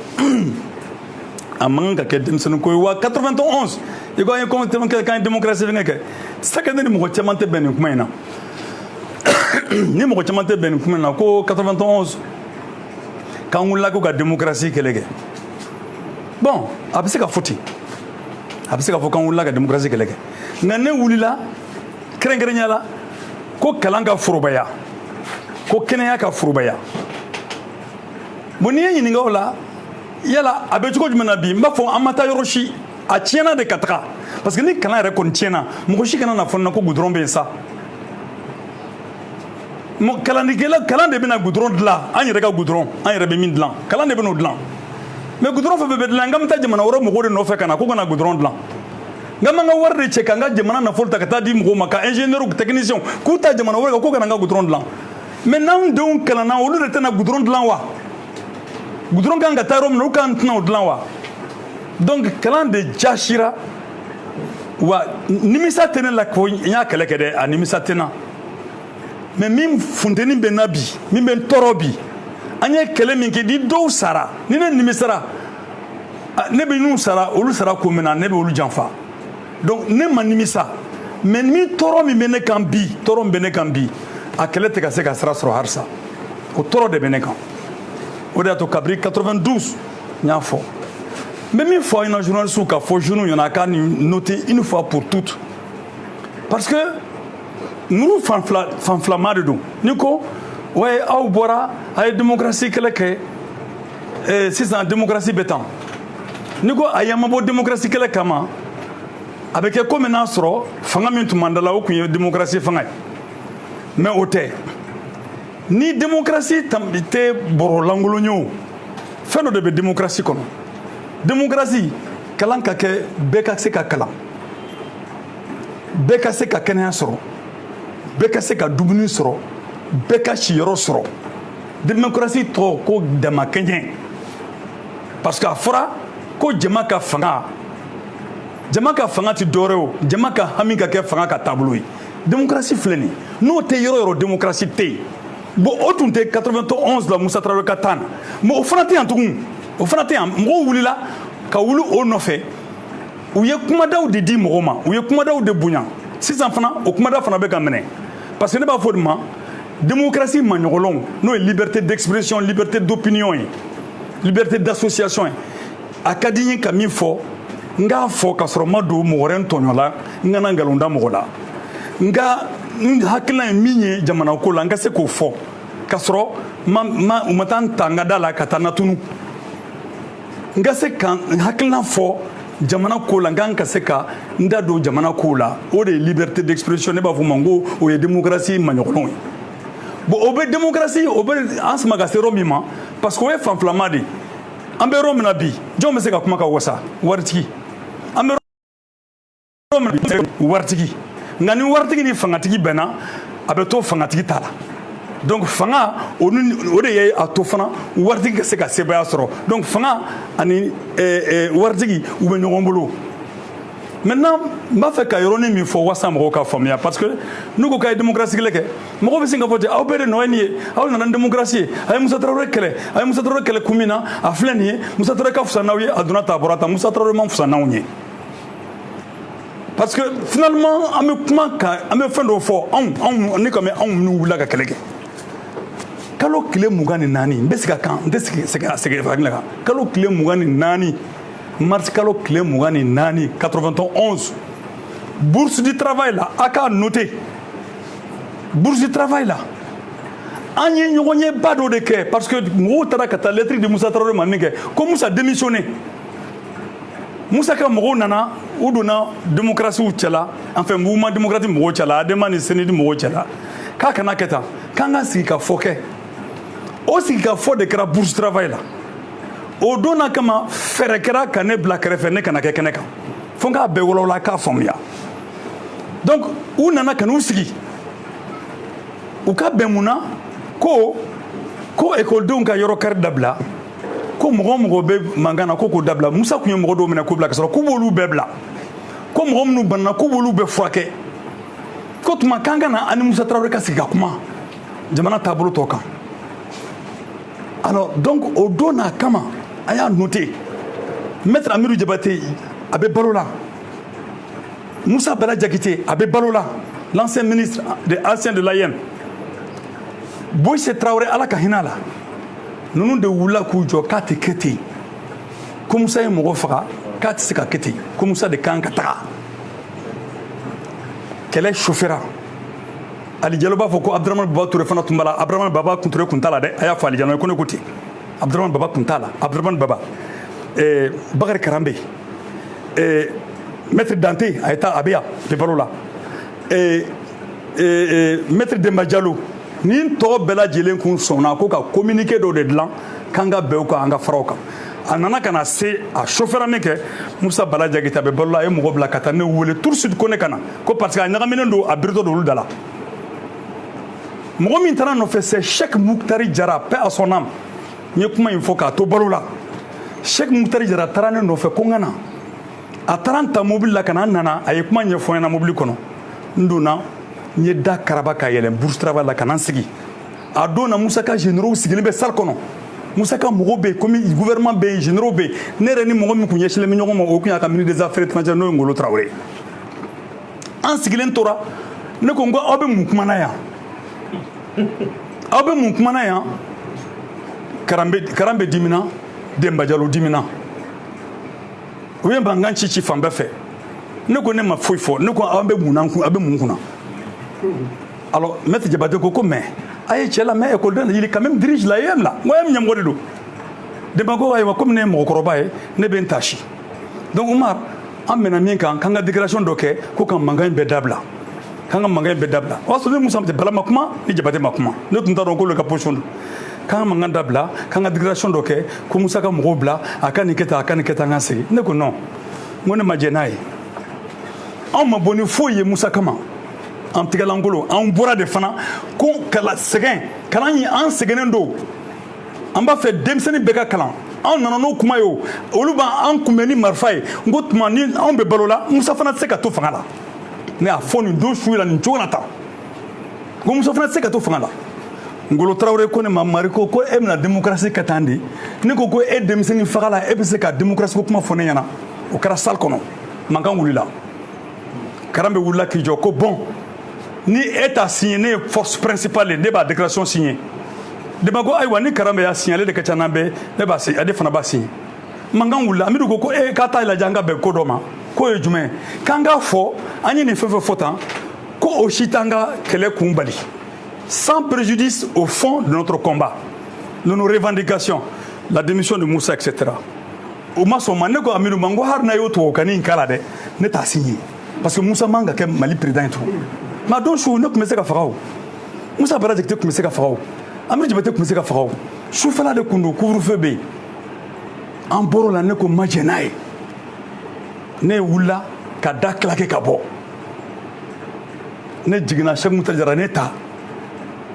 amanga ke demsene ko wa 91 il go en quand démocratie ngeke sakane ni mo chamante ben kuma ina ni mo chamante ben kuma na ko 91 quand on la ko ga démocratie kelege bon abise ka foti abise ka fo quand on la ga démocratie kelege ngane wulila krengrenya la ko kalanga furubaya ko kenaya ka furubaya boniye ni ngola yala abetuko jumana bi mbafo amata yoroshi a tiena de katra parce que ni kana rekon tiena mokoshi kana na fonna ko goudron ben ça mo kalande bena goudron de là an yere ka goudron an yere be min de là kalande beno de là mais goudron fa be de là ngam ta jamana woro mo gode no fe kana ko kana goudron de là ngamanga warde cheka nga jamana na folta kata di mo maka ingénieur ou technicien ko ta jamana woro ko kana nga goudron de là maintenant donc kalana olu rete na goudron de là wa goudron kanga tarom no kan tna de là wa donc kalan de jashira wa nimisa tena la ko nya kala kede a nimisa tena mais mim fundeni benabi mim ben torobi anya kele min ke di do sara ni ne nimisara ne bɛ n'u sara olu sara ko min na ne bɛ olu janfa donc ne ma nimisa mais ni tɔɔrɔ min bɛ ne kan bi tɔɔrɔ min bɛ ne kan bi a kɛlɛ tɛ ka se ka sira sɔrɔ halisa o tɔɔrɔ de bɛ ne kan o de y'a to kabiri 92 n y'a fɔ n bɛ min fɔ aw ɲɛna journalistes ka fɔ jeunes ɲɛna a ka nin noter une fois pour toutes parce que ninnu fanfilama de don ni ko ouais aw bɔra a ye démocratie kɛlɛ kɛ sisan démocratie bɛ tan ni ko a y'an ma bɔ démocratie kɛlɛ kama a bɛ kɛ komi n'a sɔrɔ fanga min tun man da la o tun ye démocratie fanga ye mais o tɛ ni démocratie tɛ bɔrɔ lankolon ye o fɛn dɔ de bɛ démocratie kɔnɔ démocratie kalan ka kɛ bɛɛ ka se ka kalan bɛɛ ka se ka kɛnɛya sɔrɔ bɛɛ ka se ka dumuni sɔrɔ bɛɛ ka siyɔrɔ sɔrɔ démocratie tɔgɔ ko damakɛɲɛ parce que a fɔra ko jama ka fanga tɛ dɔwɛrɛ o jama ka hami ka kɛ fanga ka taabolo ye démocratie filɛ nin n'o tɛ yɔrɔ yɔrɔ démocratie tɛ yen bon o tun tɛ 91 la Musa Tarawele ka temps na mais o fana tɛ yan tugun o fana tɛ yan mɔgɔw wulila ka wuli o nɔfɛ u ye kumadaw de di mɔgɔw ma u ye kumadaw de bonya sisan fana o kumada fana bɛ ka minɛ parce que ne b'a fɔ de ma démocratie maɲɔgɔnlɔnw n'o ye liberté d'expression liberté d'opinion ye liberté d'association ye a ka di n ye ka min fɔ n k'a fɔ ka sɔrɔ n ma don mɔgɔ wɛrɛ tɔɲɔ la n kana nkalon da mɔgɔ la nka n hakilina ye min ye jamana ko la n ka se k'o fɔ ka sɔrɔ u ma taa n ta n ka da la ka taa n natunu n ka se ka n hakilina fɔ jamana ko la n kan ka se ka n da don jamana ko la o de ye liberté d'expression ne b'a fɔ ma n ko o ye démocratie maɲɔgɔnlɔw ye bon o bɛ démocratie o bɛ an sama ka se yɔrɔ min ma parce que o ye fanfilama de ye an bɛ yɔrɔ min na bi jɔn bɛ se ka kuma ka wasa waritigi an bɛ yɔrɔ min na bi waritigi nka ni waritigi ni fangatigi bɛnna a bɛ to fangatigi ta la donc fanga o de ye a to fana waritigi ka se ka sebaya sɔrɔ donc fanga ani waritigi u bɛ ɲɔgɔn bolo maintenant n b'a fɛ ka yɔrɔnin min fɔ wasa mɔgɔw ka faamuya parce que n'u ko k'a ye démocratie kɛlɛ kɛ mɔgɔw bɛ sin ka fɔ ten aw bɛɛ de nɔ ye nin ye aw nana ni démocratie ye a ye Musa Tarawele kɛlɛ a ye Musa Tarawele kɛlɛ kun min na a filɛ nin ye Musa Tarawele ka fisa n'aw ye a donna ta a bɔra ta Musa Tarawele man fisa n'anw ye parce que finalement an bɛ kuma kan an bɛ fɛn dɔw fɔ anw ne kɔni anw minnu wulila ka kɛlɛ kɛ kalo tile 24 n bɛ se ka kan n tɛ segin hakili kan kalo tile 24 mars kalo tile 24 91 bourse du travail la a k'a noter bourse du travail la an ye ɲɔgɔn ye ba dɔ de kɛ parce que mɔgɔw taara ka taa lettre di Musa Tarawele ma min kɛ ko Musa démissionné Musa ka mɔgɔw nana u donna démocratie cɛla enfin mouvement démocratique mɔgɔw cɛla ADEMA ni CNID mɔgɔw cɛla k'a kana kɛ tan k'an ka sigi ka fɔ kɛ o sigi ka fɔ de kɛra bourse du travail la o don na kama fɛɛrɛ kɛra ka ne bila kɛrɛfɛ ne kana kɛ kɛnɛ kan fo n k'a bɛɛ wɔlɔwɔlɔ k'a faamuya donc u nana ka n'u sigi u ka bɛn mun na ko ekɔlidenw ka yɔrɔ kari dabila ko mɔgɔ mɔgɔ bɛ mankan na ko k'o dabila Musa tun ye mɔgɔ dɔw minɛ k'u bila ka sɔrɔ k'u b'olu bɛɛ bila ko mɔgɔ minnu banana k'u b'olu bɛɛ furakɛ ko tuma k'an ka na an ni Musa Tarawele ka sigi ka kuma jamana taabolo tɔ kan alors donc o don n'a kama a y'a noté maître Amiru Jabate a bɛ balo la Musa Bala Jakite a bɛ balo la l'ancien ministre ancien de l'AIM Boyise Traoré ala ka hinɛ a la ninnu de wulila k'u jɔ k'a tɛ kɛ ten ko Musa ye mɔgɔ faga k'a tɛ se ka kɛ ten ko Musa de kan ka taga kɛlɛ chauffera Ali Jalo b'a fɔ ko Abdramane Baba Touré fana tun b'a la Abdramane Baba Touré kun t'a la dɛ a y'a fɔ Ali Jalo ye ko ne ko ten Abdramane Baba kun t'a la Abdramane Baba Bakari Karambe maître Dante a été a bɛ yan a bɛ balo la maître Demba Diallo ni tɔgɔ bɛɛ lajɛlen kun sɔnna ko ka communiqué dɔ de dilan k'an ka bɛn o kan an ka fara o kan a nana ka na se a chauffeur min kɛ Musa Bala Jakite a bɛ balo la a ye mɔgɔ bila ka taa ne wele tout de suite ko ne ka na ko parce que a ɲagaminen don a biritɔ don olu da la mɔgɔ min taara nɔfɛ c'est Cheikh Moukhtari Diarra paix à son âme n ye kuma in fɔ k'a to balo la Cheikh Moukhtari Diarra taara ne nɔfɛ ko n ka na a taara n ta mobili la ka na n nana a ye kuma ɲɛfɔ n ɲɛna mobili kɔnɔ n donna n ye da karaba ka yɛlɛn bourse travail la ka na n sigi a don na Musa ka généraux sigilen bɛ salle kɔnɔ Moussa ka mɔgɔw bɛ comme gouvernement bɛ généraux bɛ ne yɛrɛ ni mɔgɔ min kun ɲɛsinlen bɛ ɲɔgɔn ma o kun y'a ka ministre des affaires étrangères n'o ye Ngolo Traoré an sigilen tora ne ko n ko aw bɛ mun kumana yan aw bɛ mun kumana yan Karan bɛ dimina Demba Diallo dimina u ye mankan ci fan bɛɛ fɛ ne ko ne ma foyi fɔ ne ko aw bɛ mun kunna alors maître Diabaté ko mais a ye cɛ la mais école il quand même dirige la EM la n ko EM ɲɛmɔgɔ de don Demba ko ayiwa comme ne ye mɔgɔkɔrɔba ye ne bɛ n taasi donc Umar an bɛnna min kan k'an ka déclaration dɔ kɛ ko ka mankan in bɛɛ dabila k'an ka mankan in bɛɛ dabila o y'a sɔrɔ ne Musa Bala ma kuma ni Diabaté ma kuma ne tun t'a dɔn k'olu ka position don k'an ka mankan dabila k'an ka déclaration dɔ kɛ ko Musa ka mɔgɔw bila a ka nin kɛ tan a ka nin kɛ tan an ka segin ne ko non n ko ne ma jɛ n'a ye anw ma bɔ ni foyi ye Musa kama an tigɛlankolon an bɔra de fana ko sɛgɛn kalan in an sɛgɛnnen don an b'a fɛ denmisɛnnin bɛɛ ka kalan anw nana n'o kuma ye o olu b'an kunbɛn ni marifa ye n ko tuma ni anw bɛ balo la Musa fana tɛ se ka to fanga la ne y'a fɔ nin don su la nin cogo la tan ko Musa fana tɛ se ka to fanga la Ngolo Traoré ko ne ma mari ko e bɛna démocratie kɛ tan de ne ko e denmisɛnnin faga la e bɛ se ka démocratie ko kuma fɔ ne ɲɛna o kɛra salle kɔnɔ mankan wulila Karan bɛ wulila k'i jɔ ko bon ni e t'a signé ne ye force principale ne b'a déclaration signé Demba ko ayiwa ni Karan bɛ y'a signé ale de ka ca n'an bɛɛ ne b'a signé ale fana b'a signé mankan wulila Amidu ko k'a t'a lajɛ an ka bɛn ko dɔ ma k'o ye jumɛn k'an k'a fɔ an ye nin fɛn fɛn fɔ tan ko o si t'an ka kɛlɛ kun bali sans préjudice au fond de notre combat de nos revendications la démission de Moussa etc. o ma sɔn ma ne ko Amidu ma n ko hali n'a y'o tubabukanni in k'a la dɛ ne t'a signé parce que Moussa man ka kɛ Mali président ye tugun mais a don su ne tun bɛ se ka faga o Moussa Bara Jakite tun bɛ se ka faga o Amidu Diabaté tun bɛ se ka faga o sufɛla de tun don couvre-feu bɛ yen an bɔr'o la ne ko ma jɛ n'a ye ne wulila ka da claqué ka bɔ ne jiginna Cheikh Moussa Diarra ne ta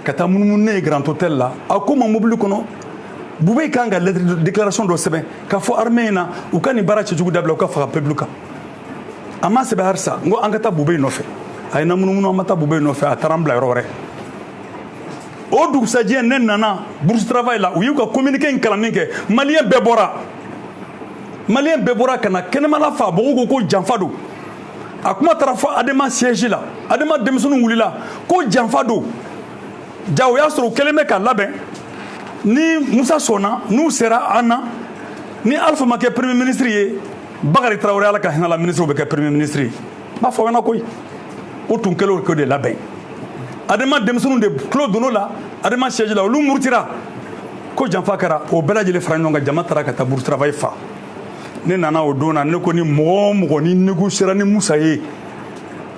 ka taa munumunu ne ye Grand Hôtel la a ko ma mobili kɔnɔ Bubé kan ka lettre de déclaration dɔ sɛbɛn k'a fɔ armée in na u ka nin baara cɛjugu dabila u ka faga peuple kan a ma sɛbɛn halisa n ko an ka taa Bubé nɔfɛ a ye na munumunu an ma taa Bubé nɔfɛ a taara an bila yɔrɔ wɛrɛ o dugusajɛ ne nana bourse travail la u y'u ka communiqué in kalan min kɛ maliyɛn bɛɛ bɔra ka na kɛnɛmala fa mɔgɔw ko janfa don a kuma taara fɔ Adama siège la Adama denmisɛnninw wulila ko janfa don ja o y'a sɔrɔ u kɛlen bɛ ka labɛn ni Musa sɔnna n'u sera an na ni Alpha ma kɛ premier ministre ye Bakari Traoré ala ka hinɛ la ministre bɛ kɛ premier ministre ye n b'a fɔ aw ɲɛna koyi o tun kɛlen k'o de labɛn Adama denmisɛnninw de tulo donn'o la Adama siège la olu murutira ko janfa kɛra o bɛɛ lajɛlen fara ɲɔgɔn kan jama taara ka taa bourse travail fa ne nana o don na ne ko ni mɔgɔ o mɔgɔ ni négociera ni Musa ye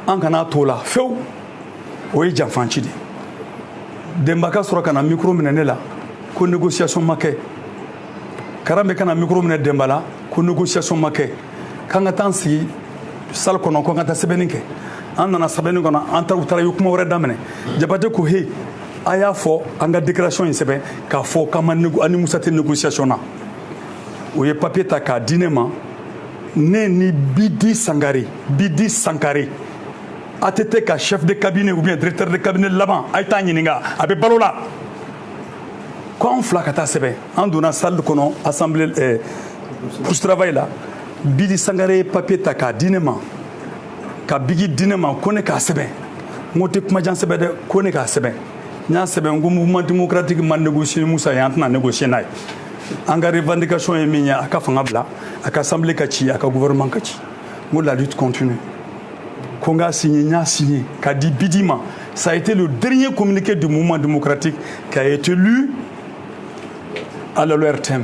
an kana t'o la fewu o ye janfanci de Demba ka sɔrɔ ka na micro minɛ ne la ko négociation ma kɛ Karan bɛ ka na micro minɛ Demba la ko négociation ma kɛ k'an ka taa an sigi salle kɔnɔ ko an ka taa sɛbɛnni kɛ an nana sɛbɛnni kɔnɔ an taara u taara ye kuma wɛrɛ daminɛ Diabaté ko he a y'a fɔ an ka déclaration in sɛbɛn k'a fɔ k'an ma an ni Musa tɛ négociation na o ye papier ta k'a di ne ma ne ni Bidi Sankare ATT ka chef de cabinet ou bien directeur de cabinet laban a ye taa ɲininka a bɛ balo la ko an fila ka taa sɛbɛn an donna salle kɔnɔ assemblée bourse travail la Bidi Sankare ye papier ta k'a di ne ma ka Bigi di ne ma ko ne k'a sɛbɛn n ko tɛ kumajan sɛbɛn dɛ ko ne k'a sɛbɛn n y'a sɛbɛn ko mouvement démocratique ma négocier Musa ye an tɛna négocier n'a ye an ka revendication ye min ye a ka fanga bila a ka assemblée ka ci a ka gouvernement ka ci n ko la lutte continue ko n k'a signé n y'a signé k'a di Bidi ma ça a été le dernier communiqué du mouvement démocratique qui a été lu à l'ORTM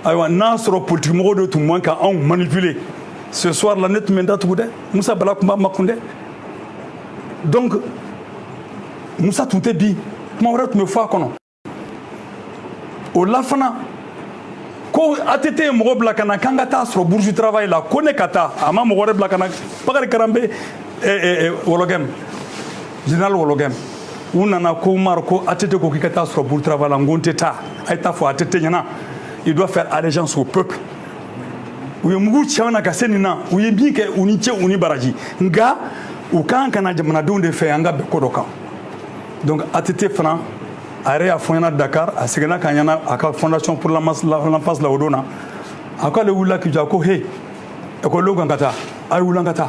ayiwa n'a sɔrɔ politique mɔgɔw de tun man ka anw manipuler ce soir là ne tun bɛ n datugu dɛ Musa Bala tun b'a makun dɛ donc Musa tun tɛ bi kuma wɛrɛ tun bɛ fɔ a kɔnɔ o la fana ko ATT ye mɔgɔ bila ka na k'an ka taa sɔrɔ bourse travail la ko ne ka taa a ma mɔgɔ wɛrɛ bila ka na Bakari Karan bɛ Wologem général Wologem u nana ko Umar ko ATT ko k'i ka taa sɔrɔ bourse travail la n ko n tɛ taa a ye taa fɔ ATT ɲɛna il doit faire allégeance au peuple u ye mugu cɛw na ka se nin na u ye min kɛ u ni cɛ u ni baraji nka u kan ka na jamanadenw de fɛ an ka bɛn ko dɔ kan donc ATT fana Arrêt à Foyana Dakar, à Segana Kanyana, à la Fondation pour l'enfance la Odona. À quoi le Oula qui a cohé, et quoi l'Ogangata, à Oulangata.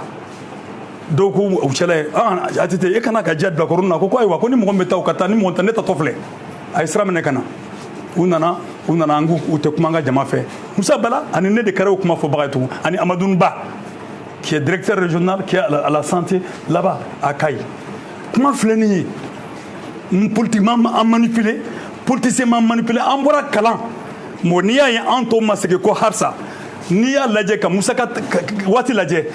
Donc, au Chile, ah, été Ekana Jet de la Corona, pourquoi il va connaître mon métal au Katani, mon tannet à Tofle, à Isra Menekana. Unana Angu, ou Tekumanga Jamafe. Moussa Bala, un né de Karo Kuma Fobaretou, un Amadounba, qui est directeur régional, qui est à la santé là-bas, à Kaï. Comment flénir? Politiquement manipulé, politiquement manipulé, en boira calan. Mon nia est en Thomas, c'est que quoi Harsa. Nia Ladje, comme Moussa Wati Ladje,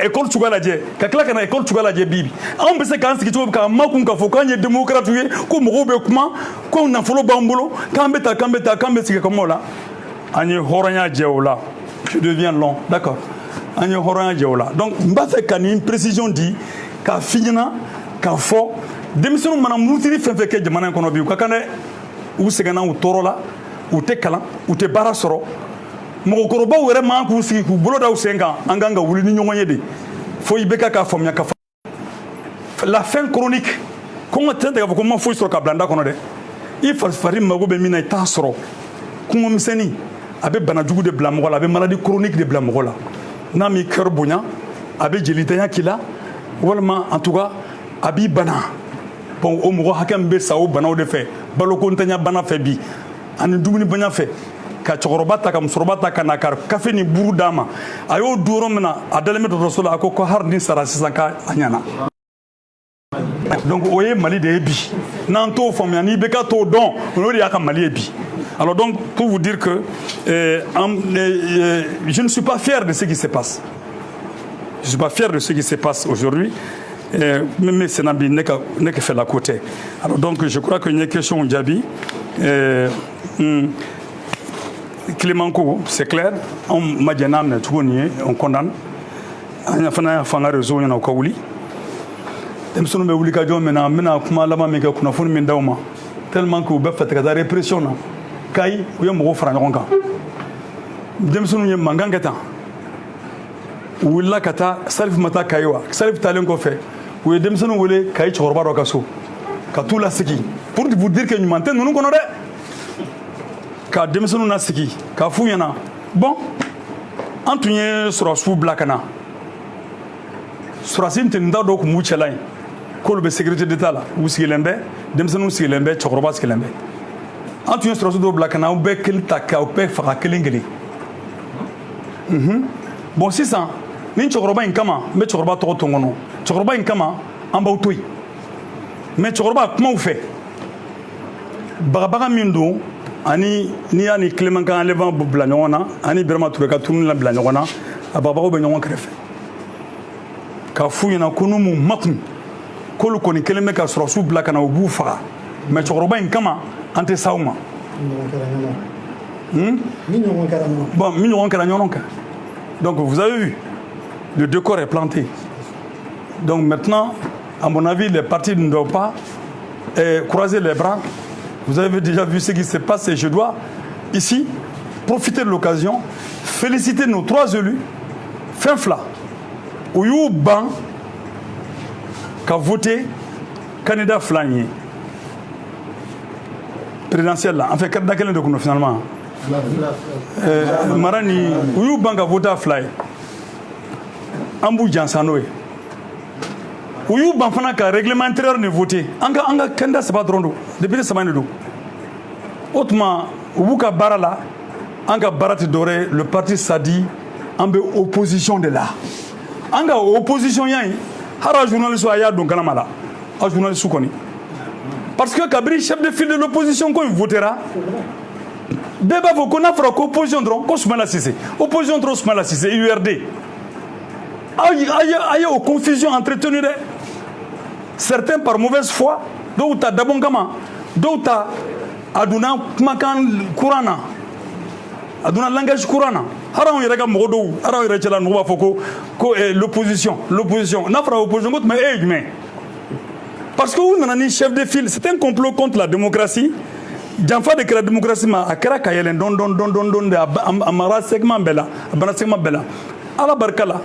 école Touga Ladje, Kaklaka école Touga Ladje Bibi. On peut se casser qui trouve qu'un Makoun Kafokanye démocrate, comme Robert Kuma, comme Nafolo Bambolo, Kambeta, c'est comme là. Agne Horanya Djeola. Je deviens long, d'accord. Agne Horanya Djeola. Donc, Mbafe Kani, une précision dit, qu'à Fina, qu'à fort. Démission mana mutiri fɛn fɛn kɛ jamana in kɔnɔ bi u ka kan dɛ u sɛgɛnna u tɔɔrɔ la u tɛ kalan u tɛ baara sɔrɔ mɔgɔkɔrɔbaw yɛrɛ man k'u sigi k'u bolo da u sen kan an kan ka wuli ni ɲɔgɔn ye de fo i bɛ k'a faamuya ka la fin chronique kɔngɔ tɛ k'a fɔ ko n ma foyi sɔrɔ ka bila n da kɔnɔ dɛ i fari mago bɛ min na i t'a sɔrɔ kɔngɔmisɛnnin a bɛ bana jugu de bila mɔgɔ la a bɛ maladie chronique de bila mɔgɔ la n'a m'i cœur bonya a bɛ jelitanya k'i la walima en tout cas a b'i bana. Bon, au mɔgɔ hakɛ min bɛ sa o banaw de fɛ balokontanya bana fɛ bi ani dumuni bana fɛ ka cɛkɔrɔba ta ka musokɔrɔba ta ka na ka kafe ni buru d'a ma a y'o dun yɔrɔ min na a dalen bɛ dɔgɔtɔrɔso la a ko hari ni sara sisan k'a ɲɛna donc o ye Mali de ye bi n'an t'o faamuya n'i bɛ ka t'o dɔn o de y'a ka Mali ye bi alors donc pour vous dire que je ne suis pas fier de ce qui se passe je ne suis pas fier de ce qui se passe aujourd'hui. Mais c'est n'est que fait la côté. Alors donc je crois qu'il y a une question au Djabi. Clémenco, c'est clair. On m'a dit on condamne. On a fait un réseau au Kaouli. Tellement que vous faites la répression. Kai, vous avez un franc. Demson Mangangata. Willa kata salif mata kaiwa salif talen ko fe ou demsonu wole kai chorba ro kaso ka tula siki pour vous dire que nous mentons nous kono de ka demsonu na siki ka fuyana bon antunye sura su blakana sura sin tinda do ko mu chelay ko be sécurité d'état la ou sigelembe demsonu sigelembe chorba sigelembe antunye sura su do blakana ou be kel takka ou be faka kelingeli bon c'est ça ni chokoroba in kama me chokoroba to tongono chokoroba in kama amba utoi me chokoroba kuma u fait bagabaga mindo ani ni ani Clément kan levant bla nyona ani Birama Touré ka tunu la bla nyona ababago be nyona krefe ka fuyina kunu mu matn kolu koni keleme ka sura su bla kana ubu fa me chokoroba in kama ante sauma bon mignon kala nyona ka. Donc vous avez vu, le décor est planté. Donc maintenant, à mon avis, les partis ne doivent pas croiser les bras. Vous avez déjà vu ce qui se passe et je dois ici profiter de l'occasion, féliciter nos 3 élus, Finfla, Ouyou Ban, qui a voté candidat Flagné. Présidentiel là, en fait, candidat quel est le finalement? Marani, Ouyou Banga vota fly. Ambou Jansanoé. Ouyou Banfana ka règlement intérieur ne voté. Anga candidat c'est pas drondo. Depuis ce moment autrement, Oubuka Barala, Anga Barat Doré, le parti Sadi, Ambe opposition de là. Anga opposition yai. Hara journaliste aya donc kanamala. A journaliste soukoni. Parce que Kabri chef de file de l'opposition quand il votera. Beba vous connaissez l'opposition drone, Kosmala Sissé. Opposition drone Kosmala Sissé, URD. Aïe, aux confusions entretenues. Certains par mauvaise foi, d'autres à Dabongama, d'autres à Aduna Makan Kourana, Aduna langage Kourana. Haran Yeraga Modo, Haran Yerachela Nouva Foko, l'opposition. N'a pas l'opposition, mais parce que vous n'avez ni chef de file, c'est un complot contre la démocratie. Janfa de la démocratie ma akara kayelen don de amara segment bella abana segment bella ala barkala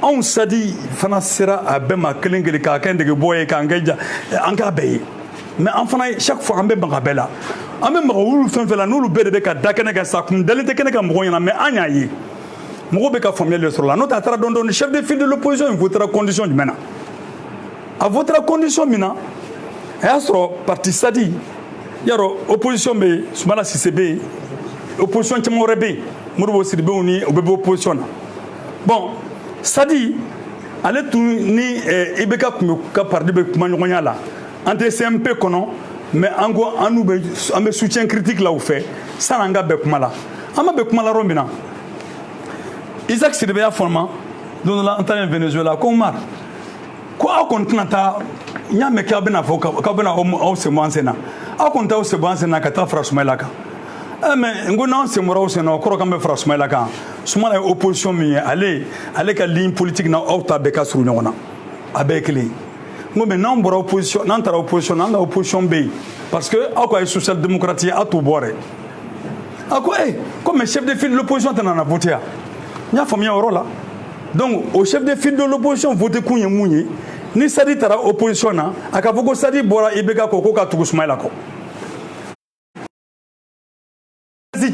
on sadi fana sera abema kelengeli ka kende boye ka ngeja anka bey mais enfin chaque fois on be bangabela on be magawulu fenfela n'olu bɛɛ de bɛ ka da kɛnɛ kan sa kun dalen tɛ kɛnɛ kan mɔgɔ ɲɛna mais an y'a ye mɔgɔ bɛ ka faamuyali de sɔrɔ la n'o tɛ a taara dɔɔni chef de file de l'opposition il votera condition jumɛn na a votera condition min na a y'a sɔrɔ parti sadi yarɔ opposition bɛ yen Sumala Sise bɛ yen opposition caman wɛrɛ bɛ yen Modibo Sidibew ni o bɛ bɔ opposition na bon sadi ale tun ni IBK tun bɛ ka parti bɛ kuma ɲɔgɔnya la an tɛ CMP kɔnɔ mais an ko an bɛ soutien critique la u fɛ sanni an ka bɛn kuma la an ma bɛn kuma la yɔrɔ min na Isaac Sidibe y'a fɔ n ma don dɔ la an taara Venezuela ko Umar ko aw kɔni tɛna taa n y'a mɛn k'aw bɛna fɔ k'aw bɛna aw sen bɔ an sen na aw kɔni t'aw sen bɔ an sen na ka taa fara Sumayila kan mais n ko n'an sen bɔra aw sen na o kɔrɔ k'an bɛ fara Sumayila kan Sumala ye opposition min ye ale ka ligne politique na aw ta bɛɛ ka surun ɲɔgɔn na a bɛɛ ye kelen ye n ko mais n'an bɔra opposition n'an taara opposition na an ka opposition bɛ yen parce que aw ka ye social démocrate ye aw t'o bɔ dɛ a ko ko mais chef de file de l'opposition tɛna na voter n y'a faamuya o yɔrɔ la donc au chef de file de l'opposition voter kun ye mun ye ni Sadi taara opposition na a ka fɔ ko Sadi bɔra IBK kɔ ko ka tugu Sumayila kɔ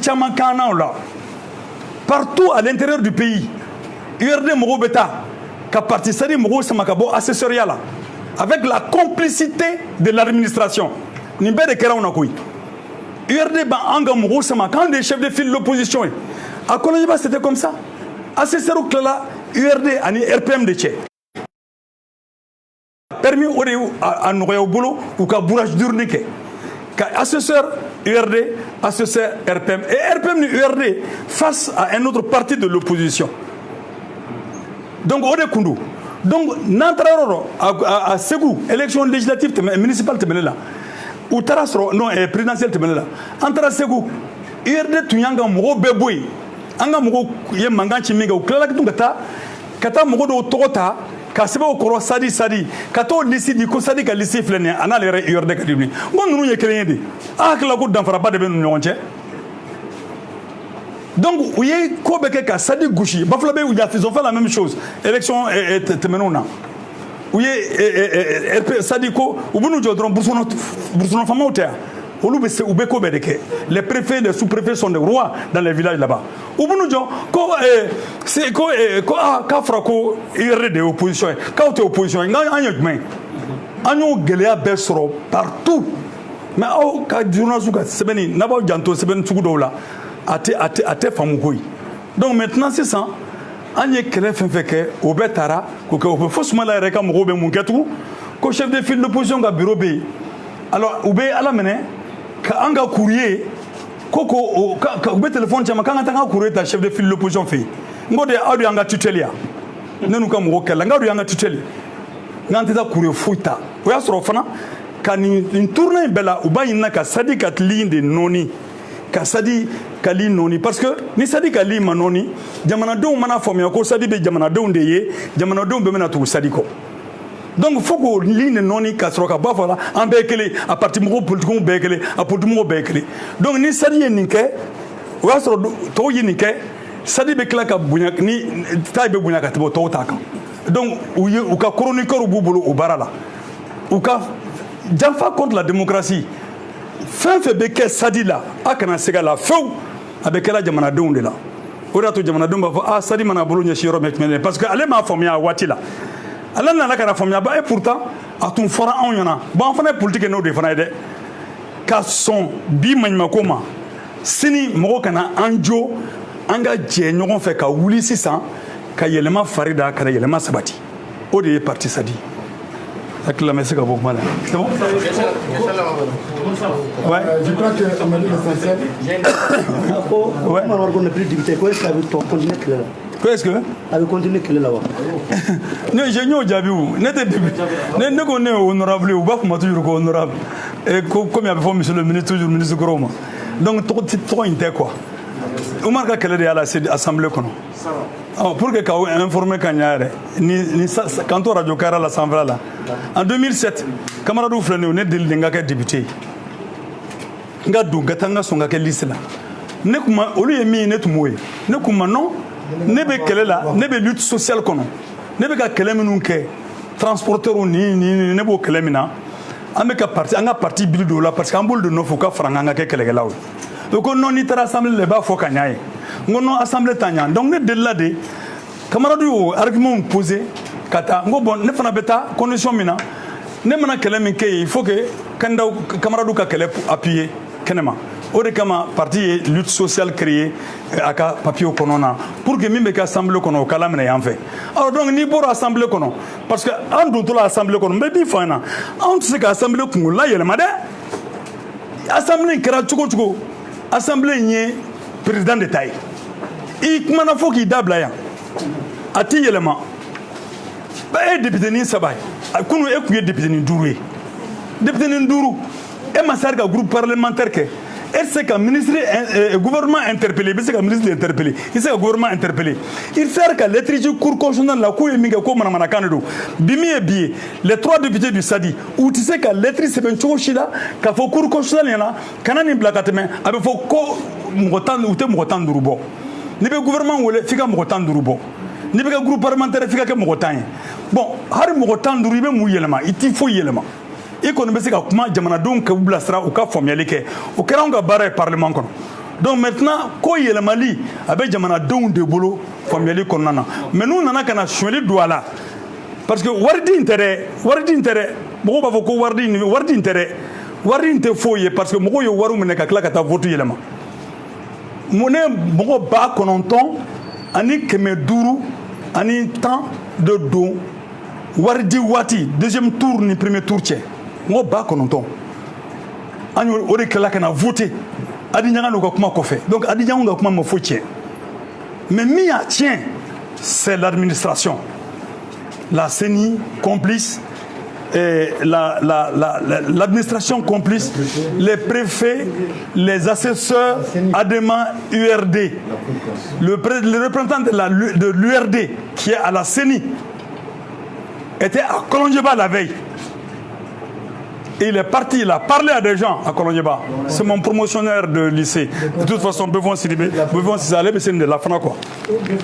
caman kan na o la partout à l'intérieur du pays URD mɔgɔw bɛ taa ka parti Sadi mɔgɔw sama ka bɔ assessoriat la avec la complicité de l'administration nin bɛɛ de kɛra anw na koyi URD b'an ka mɔgɔw sama k'an de ye chef de file de l'opposition ye a Kɔlɔnjɛba c'était comme ça assesseur tilala URD ani RPM de cɛ permis o de a nɔgɔya u bolo u ka bourrage d'urne kɛ ka assesseur URD assesseur RPM et RPM ni URD face à un autre parti de l'opposition donc o de kundu donc n'an taara yɔrɔ à Ségou élection législative municipale tɛmɛnen la u taara sɔrɔ non présidentielle tɛmɛnen la an taara Ségou URD tun y'an ka mɔgɔw bɛɛ bɔ yen an ka mɔgɔw ye mankan ci min kɛ u tilala tun ka taa mɔgɔ dɔw tɔgɔ ta ka sɛbɛn o kɔrɔ Sadi ka t'o liste di ko Sadi ka liste filɛ nin ye a n'ale yɛrɛ URD ka di nin ye n ko ninnu ye kelen ye de a hakilila ko danfaraba de bɛ ninnu ɲɔgɔn cɛ donc u ye ko bɛɛ kɛ ka Sadi gosi Bafulabe ils ont fait la même chose élection tɛmɛnenw na u ye Sadi ko u bɛ n'u jɔ dɔrɔn burusɔnɔ faamaw tɛ yan olu bɛ se u bɛ ko bɛɛ de kɛ les préfets les sous-préfets sont des rois dans les villages là-bas u bɛ n'u jɔ ko k'a fɔra ko URD de ye opposition ye k'aw tɛ opposition ye nka an ye jumɛn ye an y'o gɛlɛya bɛɛ sɔrɔ partout mais aw ka journalistes ka sɛbɛnni n'a b'aw janto sɛbɛnni sugu dɔw la a tɛ faamu ko ye donc maintenant sisan an ye kɛlɛ fɛn fɛn kɛ o bɛɛ taara k'o kɛ o bɛ fo Sumala yɛrɛ ka mɔgɔw bɛ mun kɛ tugun ko chef de file de l'opposition ka bureau bɛ yen alors u bɛ ala minɛ ka an ka courrier ko u bɛ téléphone caman k'an ka taa an ka courrier ta chef de file de l'opposition fɛ yen n ko de aw de y'an ka tutelle ya ne n'u ka mɔgɔw kɛlɛ n k'aw de y'an ka tutelle n'an tɛ taa courrier foyi ta o y'a sɔrɔ fana ka nin tournée in bɛɛ la u b'a ɲinina ka Sadi ka ligne de nɔɔni ka Sadi ka ligne nɔɔni parce que ni Sadi ka ligne ma nɔɔni jamanadenw mana faamuya ko Sadi bɛ jamanadenw de ye jamanadenw bɛɛ bɛna tugu Sadi kɔ donc faut que ligne de nɔɔni ka sɔrɔ ka bɔ a fɔ la an bɛɛ ye kelen a parti mɔgɔw politikiw bɛɛ ye kelen a politimɔgɔw bɛɛ ye kelen donc ni Sadi ye nin kɛ o y'a sɔrɔ tɔw ye nin kɛ Sadi bɛ tila ka bonya ni taille bɛ bonya ka tɛmɛ tɔw ta kan donc u ka chroniqueur b'u bolo o baara la u ka janfa contre la démocratie fɛn fɛn bɛ kɛ Sadi la a kana sɛgɛ la fewu a bɛ kɛla jamanadenw de la o de y'a to jamanadenw b'a fɔ Sadi mana bolo ɲɛsin yɔrɔ min parce que ale m'a faamuya a waati la ale nana ka na faamuya ba et pourtant a tun fɔra anw ɲɛna bon an fana ye politique kɛ n'o de fana ye dɛ ka sɔn bi maɲumako ma sini mɔgɔ kana an jo an ka jɛ ɲɔgɔn fɛ ka wuli sisan ka yɛlɛma fari da ka na yɛlɛma sabati o de ye parti Sadi hakilila mɛ se ka bɔ kuma la c'est bon ouais je crois que on a dit l'essentiel ouais on n'a plus débuté quoi est-ce que continuer que qu'est-ce que avec continuer que là-bas ne je n'ai jamais vu ne te débuté ne connais honorable ou pas toujours honorable et comme il y avait fait monsieur le ministre toujours ministre Goroma donc trop inte quoi Omar ka kɛlɛ de y'a la assemblée kɔnɔ pour que k'aw informer ka ɲa yɛrɛ ni k'an to radio kayira la sanfɛla la en 2007 camarades filɛ nin ye ne deli de n ka kɛ député n ka don ka taa n ka sɔn ka kɛ liste la ne kun ma olu ye min ye ne tun m'o ye ne kun ma non ne bɛ kɛlɛ la ne bɛ lutte sociale kɔnɔ ne bɛ ka kɛlɛ minnu kɛ transporteur ni ne b'o kɛlɛ min na an bɛ ka parti bili don o la parce que an bolo de nɔfɛ u ka fara an ka kɛ kɛlɛkɛlaw ye o ko non n'i taara assemblée la i b'a fɔ ka ɲa ye n ko non assemblée t'a ɲa donc ne delila de camarades y'o argument posé ka taa n ko bon ne fana bɛ taa condition min na ne mana kɛlɛ min kɛ yen il faut que camarades ka kɛlɛ appuyer kɛnɛma o de kama parti ye lutte sociale créée a ka papier kɔnɔ na pour que min bɛ kɛ assemblée kɔnɔ o ka laminɛ yan fɛ alors donc n'i bɔra assemblée kɔnɔ parce que an dontɔla assemblée kɔnɔ n bɛ min fɔ an na anw tɛ se ka assemblée kunkolo layɛlɛma dɛ assemblée in kɛra cogo cogo assemblée in ye président de ta ye i kumana fo k'i dabila yan a t'i yɛlɛma e ye députénin 3 ye kunu e tun ye députénin 5 ye députénin 5 e ma se ka groupe parlementaire kɛ e tɛ se ka ministre gouvernement interpellé i bɛ se ka ministre interpellé i tɛ se ka gouvernement interpellé il sert ka lettre ci cour constitutionnelle la k'u ye min kɛ ko manamanakan de don bi min ye bi ye les 3 députés du SADI u tɛ se ka lettre sɛbɛn cogo si la k'a fɔ cour constitutionnelle ɲɛna kana nin bila ka tɛmɛ a bɛ fɔ ko u tɛ mɔgɔ 15 bɔ n'i bɛ gouvernement wele f'i ka mɔgɔ 15 bɔ n'i bɛ kɛ groupe parlementaire f'i ka kɛ mɔgɔ 10 ye bon hali mɔgɔ 15 i bɛ mun yɛlɛma i t'i foyi yɛlɛma i kɔni bɛ se ka kuma jamanadenw ka bilasira u ka faamuyali kɛ o kɛra anw ka baara ye parlement kɔnɔ donc maintenant ko yɛlɛmali a bɛ jamanadenw de bolo faamuyali kɔnɔna na mais n'u nana ka na sonyali don a la parce que wari di in tɛ dɛ mɔgɔw b'a fɔ ko wari di in tɛ dɛ wari in tɛ foyi ye parce que mɔgɔw ye wari minɛ ka tila ka taa vote yɛlɛma mun ne mɔgɔ 9,000 ani 500 ani 10 de don wari di waati deuxième tour ni premier tour cɛ mɔgɔ 9,000 an y'o o de kɛla ka na voter Adi Nianga n'u ka kuma kɔfɛ donc Adi Nianga ka kuma ma foyi tiɲɛ mais min y'a tiɲɛ c'est l'administration la CENI complice l'administration complice, les préfets, les assesseurs, ADEMA, URD. Le représentant de l'URD qui est à la CENI était à Kolonjeba la veille. Et il est parti, il a parlé à des gens à Kolonjeba. C'est mon promotionnaire de lycée. De toute façon, Bevon Sidibé, Bevon Sidalé, c'est de la Fana quoi.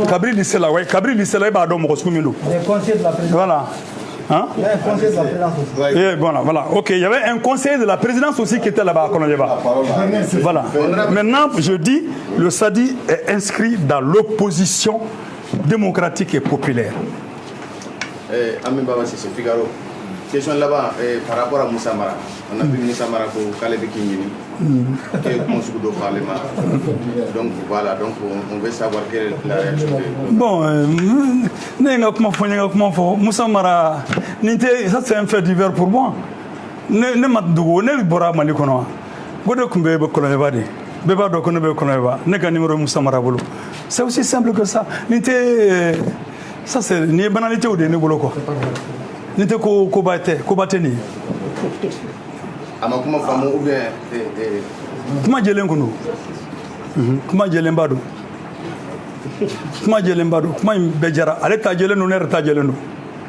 Kabri lycée là, ouais. Kabri lycée là, il va à Domoro Skoumilo. Les conseillers de la présidence. Voilà. Hein? Il y a un conseiller de la présidence aussi. Et voilà. Ok, il y avait un conseiller de la présidence aussi qui était là-bas à Kolonjeba. Voilà. Maintenant, je dis, le SADI est inscrit dans l'opposition démocratique et populaire. Amin Baba c'est Figaro. Question là-bas par rapport à Moussa Mara. On a vu Moussa Mara pour Calais de Kingini, qui est consul de Parlement. Donc voilà, donc on veut savoir quelle est la réaction. Bon, Moussa Mara, ça c'est un fait divers pour moi. Ne matdugo ne bora malikono. Gode kumbe be koloneba de. Beba do kono be koloneba. Ne ka numéro Moussa Mara bolo. C'est aussi simple que ça. Ça c'est une banalité ou des nébolo quoi. N'était qu'au bateni. Ama kuma famu ou bien kuma jelen kono. Kuma jelen bado. Kuma jelen bado. Kuma bejara. Ale ta jelen no ne ta jelen no.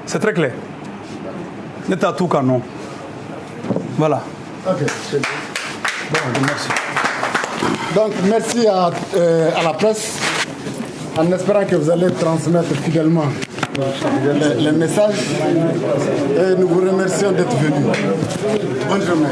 C'est très clair. Ne ta tout canon. Voilà. OK. Bon, merci. Donc merci à la presse. En espérant que vous allez transmettre fidèlement les messages et nous vous remercions d'être venus. Bonne journée.